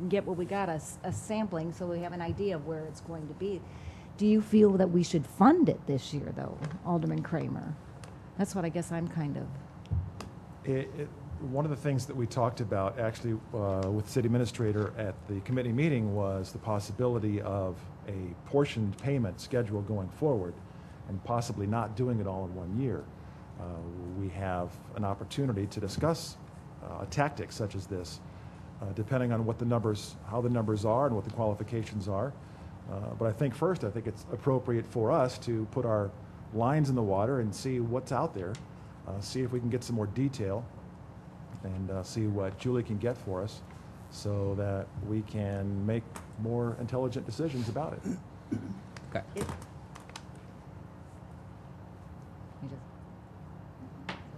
get what we got, a sampling, so we have an idea of where it's going to be. Do you feel that we should fund it this year, though, Alderman Kramer? That's what I guess I'm kind of. One of the things that we talked about actually with City Administrator at the committee meeting was the possibility of a portioned payment schedule going forward and possibly not doing it all in 1 year. We have an opportunity to discuss a tactic such as this, depending on what the numbers, how the numbers are and what the qualifications are. But I think first, I think it's appropriate for us to put our lines in the water and see what's out there, see if we can get some more detail, and see what Julie can get for us so that we can make more intelligent decisions about it. Okay.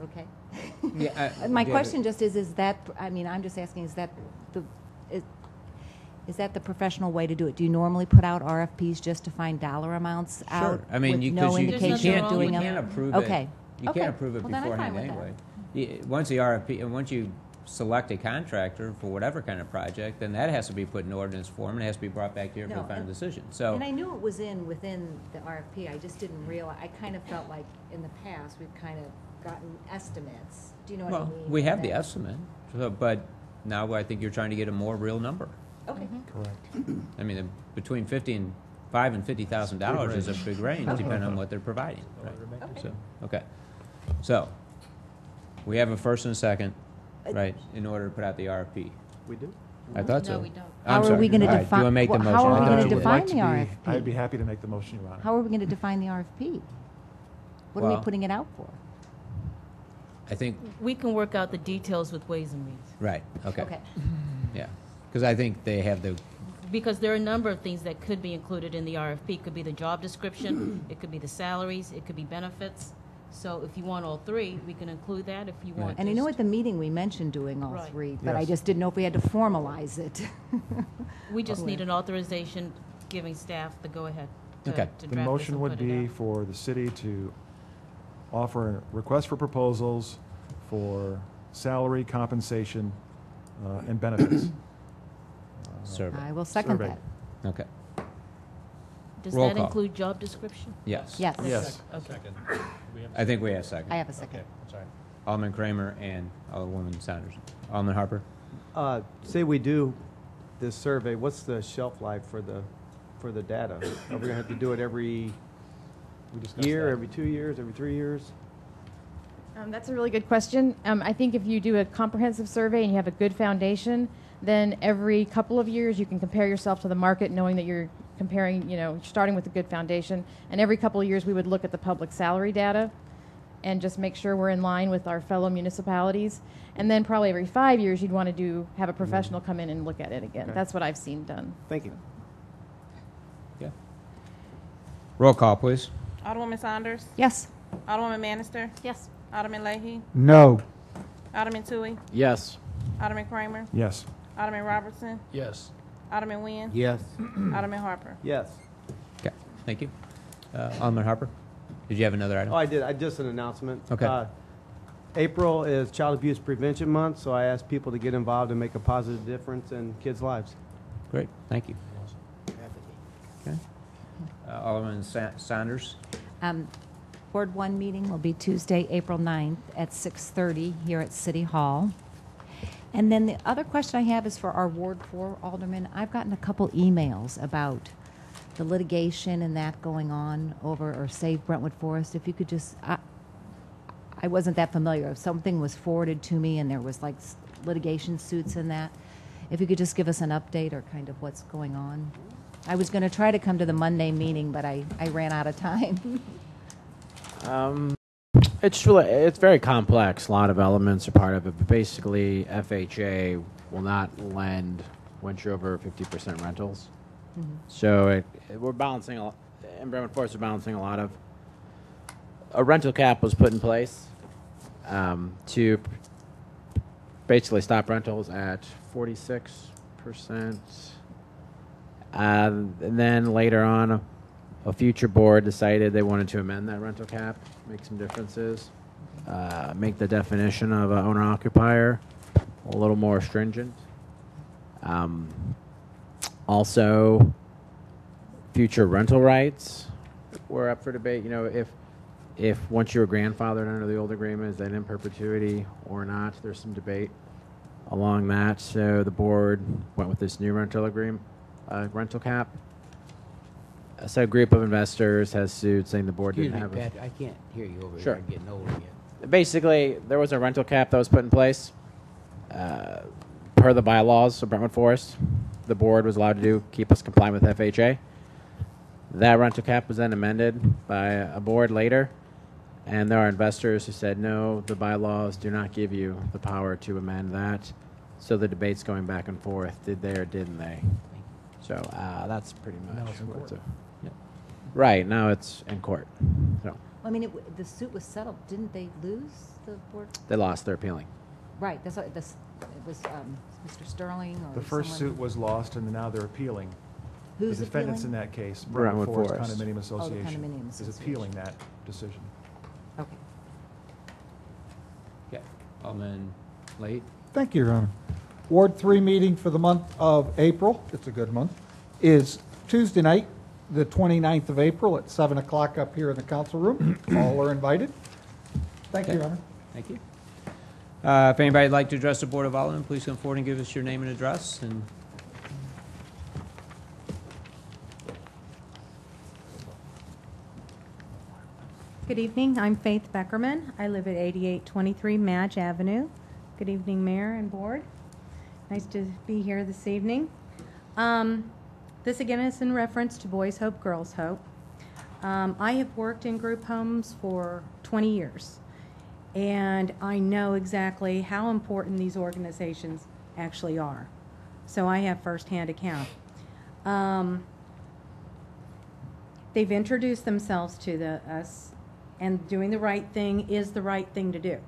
Okay. Yeah, My question just is that, I mean, I'm just asking, is that the professional way to do it? Do you normally put out RFPs just to find dollar amounts out? Sure. I mean, with no indication of doing you them? can't approve Okay. it. You Okay. can't approve it Well, then I'm beforehand fine with anyway. Once the RFP, and once you select a contractor for whatever kind of project, then that has to be put in ordinance form and it has to be brought back here for No, the final and- decision. So. And I knew it was within the RFP, I just didn't realize, I kind of felt like in the past, we've kind of gotten estimates. Do you know what I Well, mean? we have the That- estimate, but now I think you're trying to get a more real number. Okay. Correct. I mean, between $55,000 and $50,000 is a big range, depending on what they're providing. Right? Okay. So, okay. So, we have a first and a second, right, in order to put out the RFP. We do? I thought so. No, we don't. I'm How are sorry. we going to All right, do you define? want to make the motion? How are we I going thought to you did. define the RFP? I'd be happy to make the motion, Your Honor. How are we going to define the RFP? What are Well- we putting it out for? I think, We can work out the details with Ways and Means. right, okay. Okay. Yeah, because I think they have the, Because there are a number of things that could be included in the RFP. It could be the job description, it could be the salaries, it could be benefits. So if you want all three, we can include that. If you want And I know just- at the meeting, we mentioned doing all Right. three, but I Yes. just didn't know if we had to formalize it. We just need an authorization giving staff the go-ahead to Okay. to The draft this motion and would put it be out. for the city to offer a request for proposals for salary, compensation, and benefits. survey. I will second Survey. that. Okay, Does roll that call. include job description? yes. Yes. Yes. Okay. Second. We have a I think we have a second. I have a second. Okay, I'm sorry. Alderman Kramer and Alderwoman Sanders. Alderman Harper? Say we do this survey, what's the shelf life for the data? Are we gonna have to do it every We discussed year, that. every 2 years, every 3 years? That's a really good question. I think if you do a comprehensive survey and you have a good foundation, then every couple of years you can compare yourself to the market, knowing that you're comparing, starting with a good foundation. And every couple of years we would look at the public salary data and just make sure we're in line with our fellow municipalities. And then probably every 5 years you'd want to have a professional come in and look at it again. Okay. That's what I've seen done. Thank you. Yeah. Roll call, please. Alderwoman Saunders? Yes. Alderwoman Bannister? Yes. Alderman Leahy? No. Alderman Tui? Yes. Alderman Kramer? Yes. Alderman Robertson? Yes. Alderman Nguyen? Yes. Alderman Harper? Yes. Okay, thank you. Alderman Harper, did you have another item? Oh, I did. Just an announcement. Okay. April is Child Abuse Prevention Month, so I ask people to get involved and make a positive difference in kids' lives. Great, thank you. Okay. Alderman Sanders? Ward 1 meeting will be Tuesday, April 9th at 6:30 here at City Hall. And then the other question I have is for our Ward 4 Alderman. I've gotten a couple emails about the litigation and that going on over or Save Brentwood Forest. If you could just, I wasn't that familiar. If something was forwarded to me and there was like litigation suits in that, if you could just give us an update or kind of what's going on. I was going to try to come to the Monday meeting, but I ran out of time. It's very complex. A lot of elements are part of it, but basically FHA will not lend once you're over 50% rentals. So we're balancing in Brentwood Forest, we're balancing a lot of. A rental cap was put in place to basically stop rentals at 46%. And then later on, a future board decided they wanted to amend that rental cap, make some differences, make the definition of an owner-occupier a little more stringent. Also, future rental rights were up for debate. You know, if once you were grandfathered under the old agreement, is that in perpetuity or not? There's some debate along that. So the board went with this new rental agreement, rental cap. So a group of investors has sued saying the board Excuse didn't me, have Pat, I can't hear you over Sure. here. I'm getting old again. Basically, there was a rental cap that was put in place. Per the bylaws of Brentwood Forest, the board was allowed to keep us compliant with FHA. That rental cap was then amended by a board later, and there are investors who said, no, the bylaws do not give you the power to amend that. So the debate's going back and forth. Did they or didn't they? So that's pretty much Now it's in what court. yeah. Right, now it's in court. So I mean, the suit was settled. Didn't they lose the board? they lost, they're appealing. Right. That's what it was. Mr. Sterling or The first someone? suit was lost, and now they're appealing. Who's The defendants appealing? in that case, Brentwood Brentwood Forest Forest. Condominium Oh, the Association, condominium is association. appealing that decision. Okay. Okay. Alderman Late. Thank you, Your Honor. Ward 3 meeting for the month of April, it's a good month, is Tuesday night, the 29th of April at 7 o'clock up here in the council room. All are invited. Thank you, Your Honor. Thank you. If anybody would like to address the Board of Aldermen, please come forward and give us your name and address. And Good evening. I'm Faith Beckerman. I live at 8823 Madge Avenue. Good evening, Mayor and Board. Nice to be here this evening. This again is in reference to Boys Hope, Girls Hope. I have worked in group homes for 20 years, and I know exactly how important these organizations actually are. So I have firsthand account. They've introduced themselves to us, and doing the right thing is the right thing to do.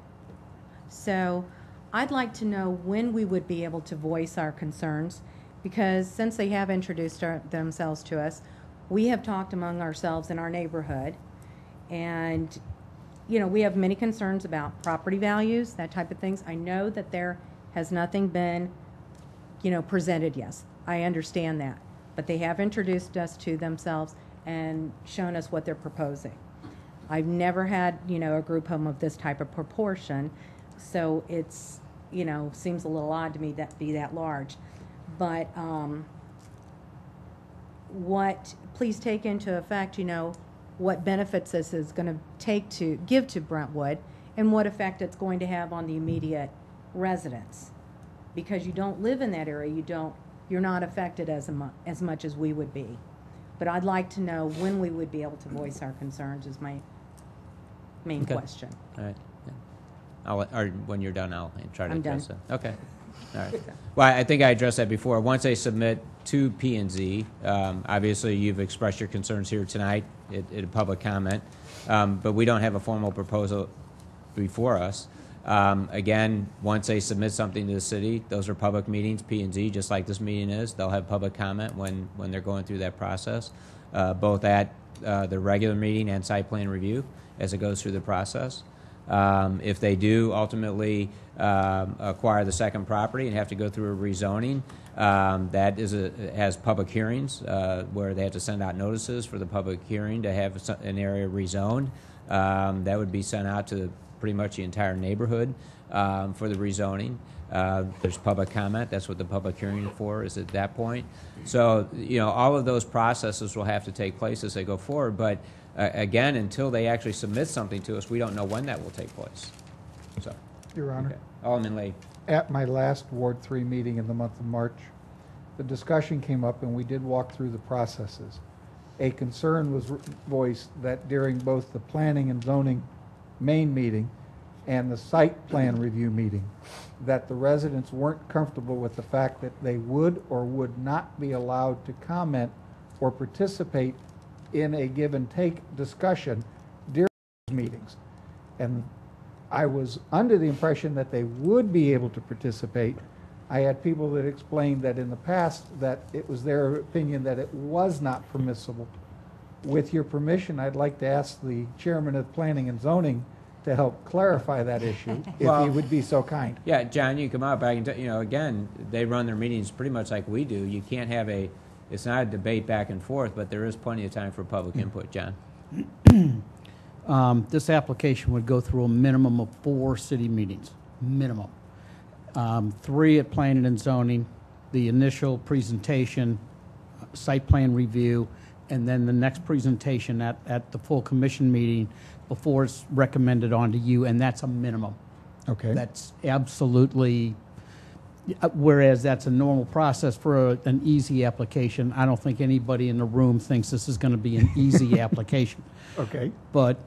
So I'd like to know when we would be able to voice our concerns, because since they have introduced themselves to us, we have talked among ourselves in our neighborhood, and you know, we have many concerns about property values, that type of things. I know that there has nothing been, you know, presented yet. I understand that, but they have introduced us to themselves and shown us what they're proposing. I've never had, you know, a group home of this type of proportion, so it's, you know, seems a little odd to me that be that large. But please take into effect, you know, what benefits this is going to take to give to Brentwood, and what effect it's going to have on the immediate residents. Because you don't live in that area, you're not affected as much as we would be. But I'd like to know when we would be able to voice our concerns is my main question. all right. Yeah. Or when you're done, I'll try to I'm address done. that. Okay. All right. Well, I think I addressed that before. Once they submit to P&Z, obviously you've expressed your concerns here tonight at a public comment, but we don't have a formal proposal before us. Again, once they submit something to the city, those are public meetings, P&Z, just like this meeting is. They'll have public comment when they're going through that process, both at the regular meeting and site plan review as it goes through the process. If they do ultimately acquire the second property and have to go through a rezoning, that has public hearings where they have to send out notices for the public hearing to have an area rezoned. That would be sent out to pretty much the entire neighborhood for the rezoning. There's public comment. That's what the public hearing for is at that point. So, all of those processes will have to take place as they go forward. But again, until they actually submit something to us, we don't know when that will take place. So, Your Honor. okay. Alderman Lee. At my last Ward 3 meeting in the month of March, the discussion came up and we did walk through the processes. A concern was voiced that during both the planning and zoning main meeting and the site plan review meeting, that the residents weren't comfortable with the fact that they would or would not be allowed to comment or participate in a give and take discussion during those meetings. And I was under the impression that they would be able to participate. I had people that explained that in the past that it was their opinion that it was not permissible. With your permission, I'd like to ask the chairman of planning and zoning to help clarify that issue, if he would be so kind. Yeah, John, you come up. I can tell again, they run their meetings pretty much like we do. You can't have it's not a debate back and forth, but there is plenty of time for public input, John. This application would go through a minimum of 4 city meetings, minimum. 3 at planning and zoning, the initial presentation, site plan review, and then the next presentation at the full commission meeting before it's recommended onto you, and that's a minimum. Okay. That's absolutely, whereas that's a normal process for an easy application. I don't think anybody in the room thinks this is going to be an easy application. Okay. But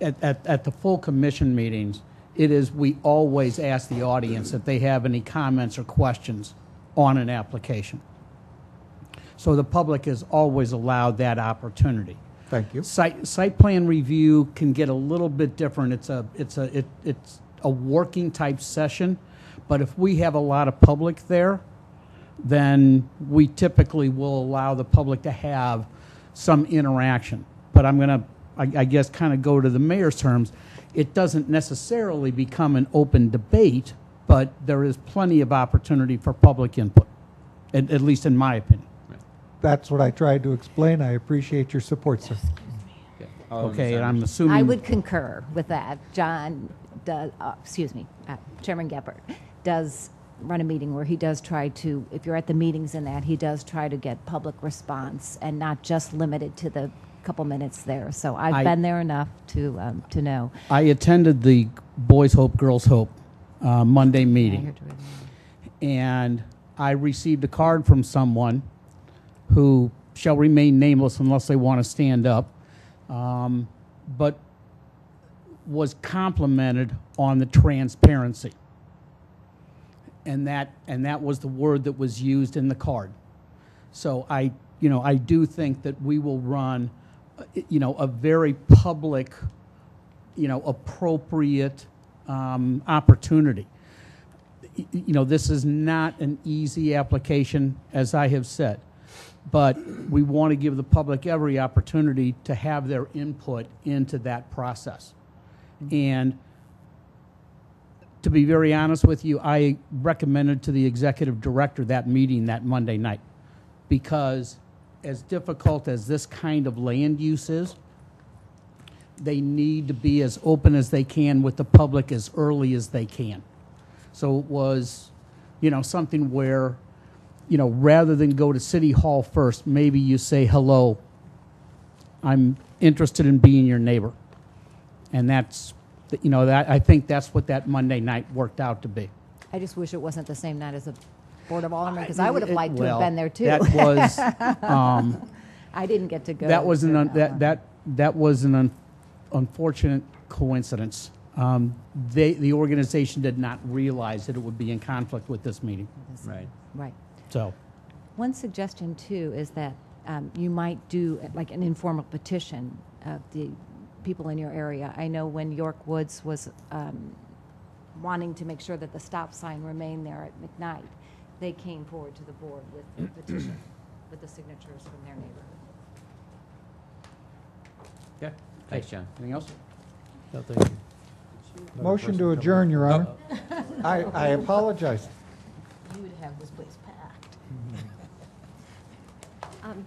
at the full commission meetings, we always ask the audience if they have any comments or questions on an application. So the public is always allowed that opportunity. Thank you. Site plan review can get a little bit different. It's a working type session, but if we have a lot of public there, then we typically will allow the public to have some interaction. But I'm going to, I guess, kind of go to the mayor's terms. It doesn't necessarily become an open debate, but there is plenty of opportunity for public input, at least in my opinion. That's what I tried to explain. I appreciate your support, sir. Okay, and I'm assuming... I would concur with that. John does, Chairman Geppert does run a meeting where he does try to, if you're at the meetings and that, he does try to get public response and not just limited to the couple minutes there. So I've been there enough to know. I attended the Boys Hope, Girls Hope Monday meeting, and I received a card from someone who shall remain nameless unless they want to stand up, but was complimented on the transparency. And that was the word that was used in the card. So I do think that we will run, a very public, appropriate opportunity. This is not an easy application, as I have said. But we want to give the public every opportunity to have their input into that process. And to be very honest with you, I recommended to the executive director that meeting that Monday night, because as difficult as this kind of land use is, they need to be as open as they can with the public as early as they can. So it was, something where, rather than go to City Hall first, maybe you say, hello, I'm interested in being your neighbor. And that's, I think that's what that Monday night worked out to be. I just wish it wasn't the same night as the Board of Aldermen, because I would have liked to have been there too. That was, I didn't get to go. That was that was an unfortunate coincidence. The organization did not realize that it would be in conflict with this meeting. Right. Right. So, one suggestion too is that you might do like an informal petition of the people in your area. I know when York Woods was wanting to make sure that the stop sign remained there at McKnight, they came forward to the board with a petition with the signatures from their neighborhood. Yeah. Thanks, John. Anything else? No, thank you. Motion to adjourn, Your Honor. I apologize. You would have this place packed.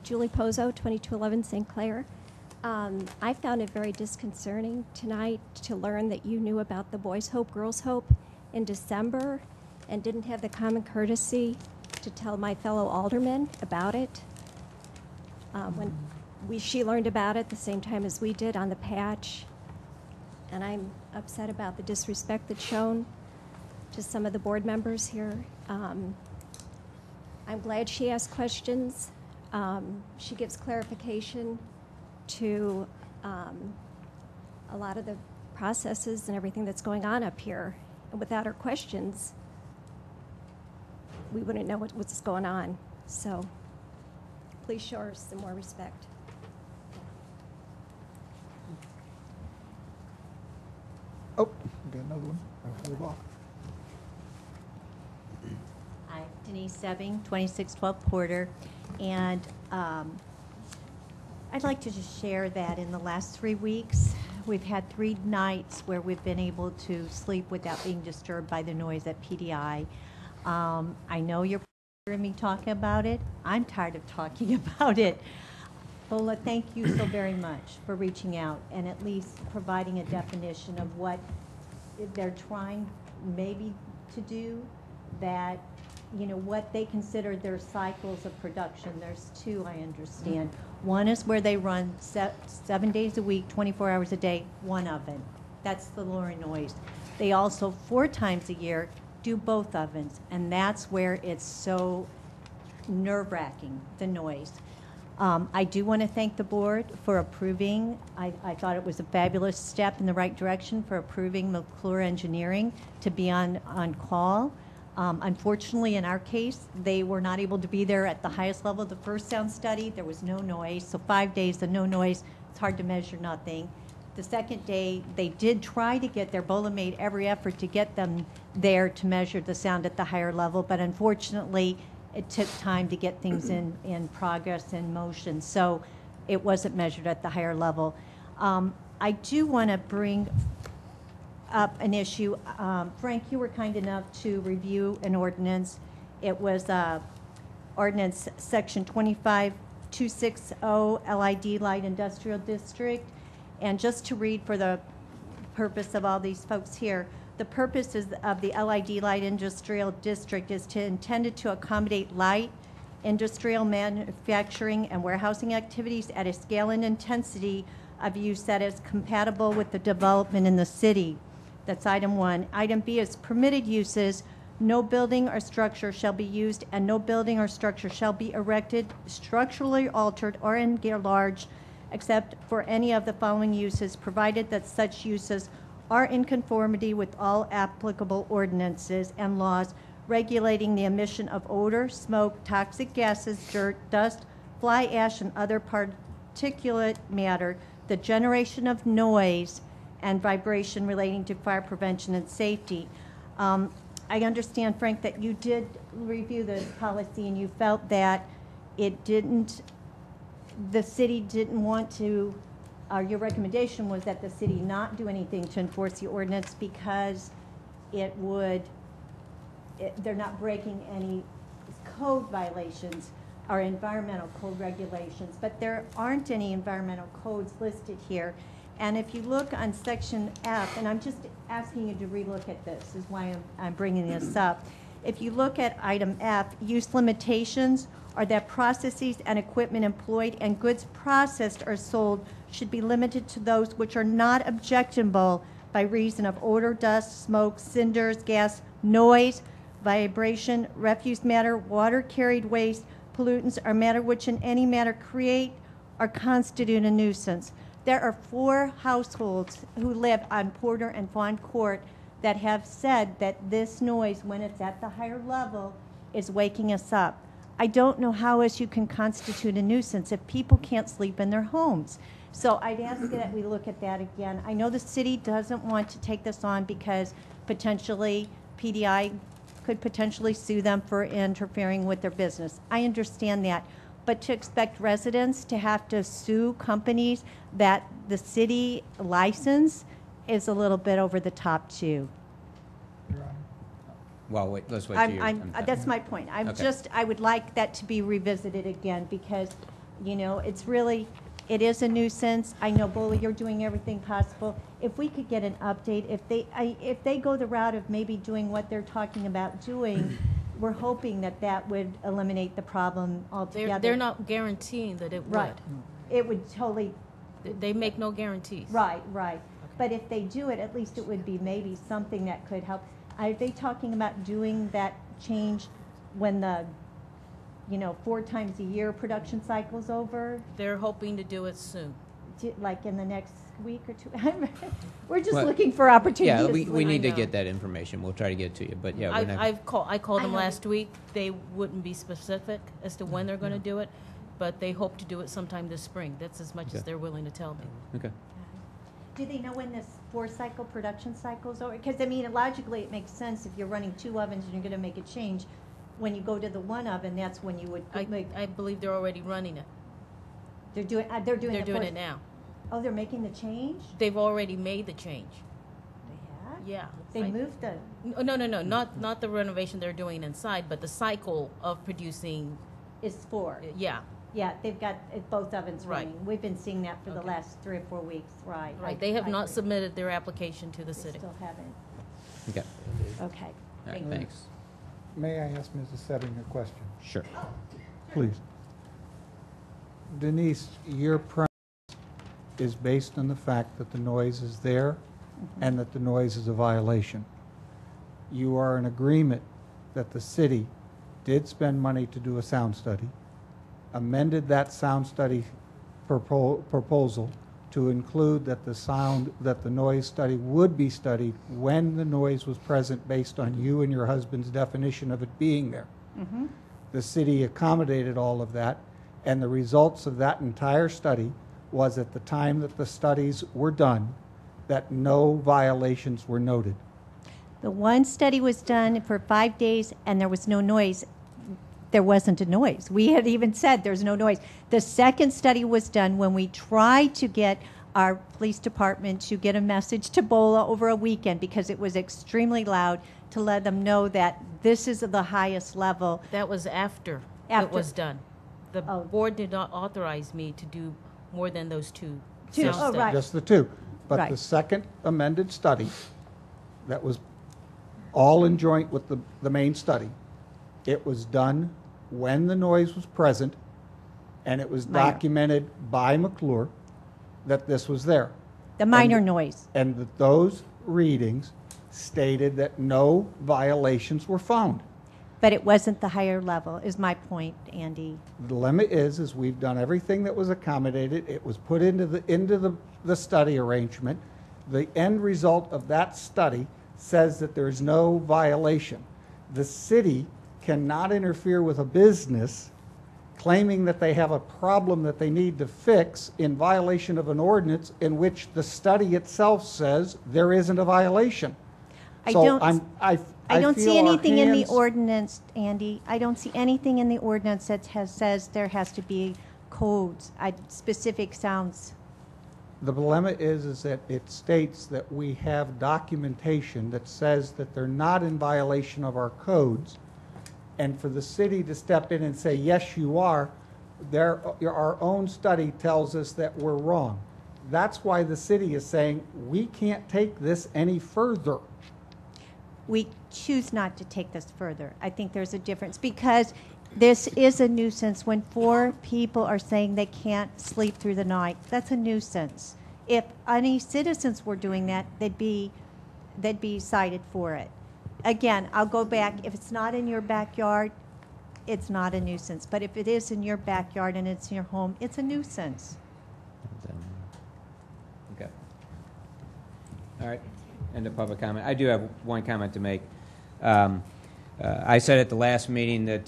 Julie Pozo, 2211 St. Clair. I found it very disconcerting tonight to learn that you knew about the Boys Hope, Girls Hope in December and didn't have the common courtesy to tell my fellow aldermen about it. When she learned about it the same time as we did on the patch. And I'm upset about the disrespect that's shown to some of the board members here. I'm glad she asked questions. She gives clarification to a lot of the processes and everything that's going on up here. And without her questions, we wouldn't know what's going on. So please show her some more respect. Oh, we got another one. Hi, Denise Sebbing, 2612 Porter. And I'd like to just share that in the last 3 weeks, we've had 3 nights where we've been able to sleep without being disturbed by the noise at PDI. I know you're hearing me talking about it. I'm tired of talking about it. Bola, thank you so very much for reaching out and at least providing a definition of what they're trying maybe to do, that, you know, what they consider their cycles of production. There's 2, I understand. One is where they run 7 days a week, 24 hours a day, 1 oven. That's the lower noise. They also 4 times a year do both ovens, and that's where it's so nerve-wracking, the noise. I do want to thank the board for approving. I thought it was a fabulous step in the right direction for approving McClure Engineering to be on call. Unfortunately, in our case, they were not able to be there at the highest level. The first sound study, there was no noise. So 5 days of no noise, it's hard to measure nothing. The second day, they did try to get there. Bola made every effort to get them there to measure the sound at the higher level, but unfortunately, it took time to get things in progress and motion. So it wasn't measured at the higher level. I do want to bring up an issue. Frank, you were kind enough to review an ordinance. It was ordinance section 25260 LID Light Industrial District. And just to read for the purpose of all these folks here, the purpose of the LID Light Industrial District is intended to accommodate light industrial manufacturing and warehousing activities at a scale and intensity of use that is compatible with the development in the city. That's item 1. Item B is permitted uses. No building or structure shall be used, and no building or structure shall be erected, structurally altered, or enlarged, except for any of the following uses, provided that such uses are in conformity with all applicable ordinances and laws regulating the emission of odor, smoke, toxic gases, dirt, dust, fly ash, and other particulate matter, the generation of noise, and vibration relating to fire prevention and safety. I understand, Frank, that you did review this policy and you felt that the city didn't want to, your recommendation was that the city not do anything to enforce the ordinance because they're not breaking any code violations or environmental code regulations, but there aren't any environmental codes listed here. And if you look on section F, and I'm just asking you to relook at this, is why I'm bringing this up. If you look at item F, use limitations are that processes and equipment employed and goods processed or sold should be limited to those which are not objectionable by reason of odor, dust, smoke, cinders, gas, noise, vibration, refuse matter, water carried waste, pollutants, or matter which in any manner create or constitute a nuisance. There are 4 households who live on Porter and Fawn Court that have said that this noise, when it's at the higher level, is waking us up. I don't know how else you can constitute a nuisance if people can't sleep in their homes. So I'd ask that we look at that again. I know the city doesn't want to take this on because potentially PDI could potentially sue them for interfering with their business. I understand that. But to expect residents to have to sue companies that the city license is a little bit over the top too. Well, wait, let's wait till you're that's my point. I would like that to be revisited again because, you know, it's really, It is a nuisance. I know, Bola, you're doing everything possible. If we could get an update, if they go the route of maybe doing what they're talking about doing, we're hoping that that would eliminate the problem altogether. They're not guaranteeing that it would. Right. It would totally. They make no guarantees. Right, right. But if they do it, at least it would be maybe something that could help. Are they talking about doing that change when the 4 times a year production cycle's over? They're hoping to do it soon. Like in the next week or 2? We're just Well, looking for opportunities. Yeah, we need to get that information. We'll try to get it to you, but yeah. we're not- I called them know. last week. They wouldn't be specific as to when they're going to do it, but they hope to do it sometime this spring. That's as much as Okay. they're willing to tell me. Okay. Do they know when this 4-cycle production cycle's over? Because, I mean, logically, it makes sense if you're running 2 ovens and you're going to make a change. When you go to the 1 oven, that's when you would make. I believe they're already running it. They're doing it now. Oh, they're making the change? They've already made the change. They have? Yeah. They moved the. No, not the renovation they're doing inside, but the cycle of producing. Is 4. Yeah. Yeah, they've got both ovens Right. running. We've been seeing that for the Okay. last 3 or 4 weeks, right? Right. They have I not agree. submitted their application to the They city. still haven't. Okay. Okay. All right, Thank you. thanks. May I ask Mrs. Setting a question? Sure. Please. Denise, your premise is based on the fact that the noise is there and that the noise is a violation. You are in agreement that the city did spend money to do a sound study, amended that sound study proposal to include that the noise study would be studied when the noise was present based on you and your husband's definition of it being there. Mm-hmm. The city accommodated all of that, and the results of that entire study was at the time that the studies were done, that no violations were noted. The one study was done for 5 days and there was no noise. There wasn't a noise. We had even said there's no noise. The second study was done when we tried to get our police department to get a message to Bola over a weekend because it was extremely loud to let them know that this is the highest level. That was after it After. was done. The board did not authorize me to do more than those two. Two. sound Oh, studies. right. Just the 2. But Right. the second amended study that was all in joint with the main study, it was done when the noise was present, and it was Minor. documented by McClure that this was there. The minor And- noise. And that those readings stated that no violations were found. But it wasn't the higher level, is my point, Andy. The limit is we've done everything that was accommodated. It was put into the study arrangement. The end result of that study says that there's no violation. The city cannot interfere with a business claiming that they have a problem that they need to fix in violation of an ordinance in which the study itself says there isn't a violation. I So don't- I I don't feel see our anything in the hands- ordinance, Andy. I don't see anything in the ordinance that says there has to be codes, specific sounds. The dilemma is that it states that we have documentation that says that they're not in violation of our codes, and for the city to step in and say, yes, you are, our own study tells us that we're wrong. That's why the city is saying, we can't take this any further. We choose not to take this further. I think there's a difference because this is a nuisance when 4 people are saying they can't sleep through the night. That's a nuisance. If any citizens were doing that, they'd be cited for it. Again, I'll go back. If it's not in your backyard, it's not a nuisance. But if it is in your backyard and it's in your home, it's a nuisance. Okay. All right. End of public comment. I do have one comment to make. I said at the last meeting that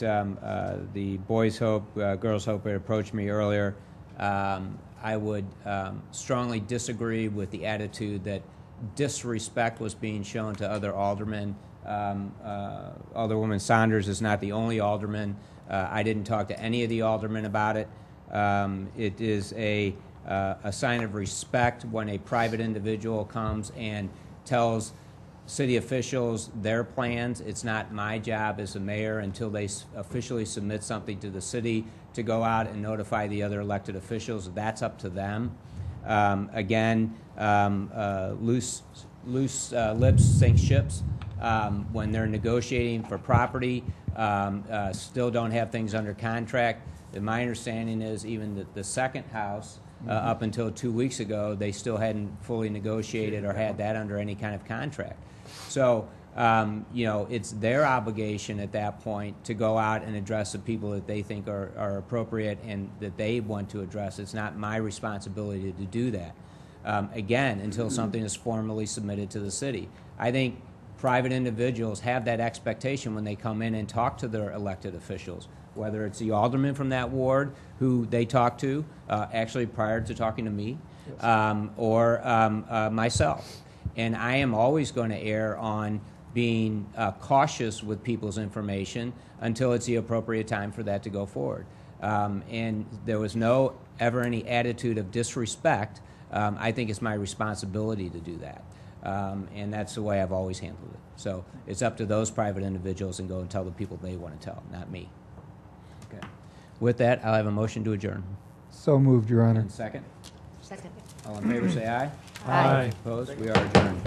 the Boys Hope, Girls Hope had approached me earlier. I would strongly disagree with the attitude that disrespect was being shown to other aldermen. Alderwoman Saunders is not the only alderman. I didn't talk to any of the aldermen about it. It is a sign of respect when a private individual comes and tells city officials their plans. It's not my job as a mayor until they officially submit something to the city to go out and notify the other elected officials. That's up to them. Loose lips sink ships. When they're negotiating for property, still don't have things under contract. And my understanding is even the second house, up until 2 weeks ago, they still hadn't fully negotiated or had that under any kind of contract. So, it's their obligation at that point to go out and address the people that they think are appropriate and that they want to address. It's not my responsibility to do that. Again, until something is formally submitted to the city. I think private individuals have that expectation when they come in and talk to their elected officials, whether it's the alderman from that ward who they talk to, actually prior to talking to me, or myself. And I am always going to err on being cautious with people's information until it's the appropriate time for that to go forward. And there was ever any attitude of disrespect. I think it's my responsibility to do that. And that's the way I've always handled it. So it's up to those private individuals and go and tell the people they want to tell, not me. Okay. With that, I'll have a motion to adjourn. So moved, Your Honor. And second? Second. All in favor, say aye. Aye. Opposed? We are adjourned.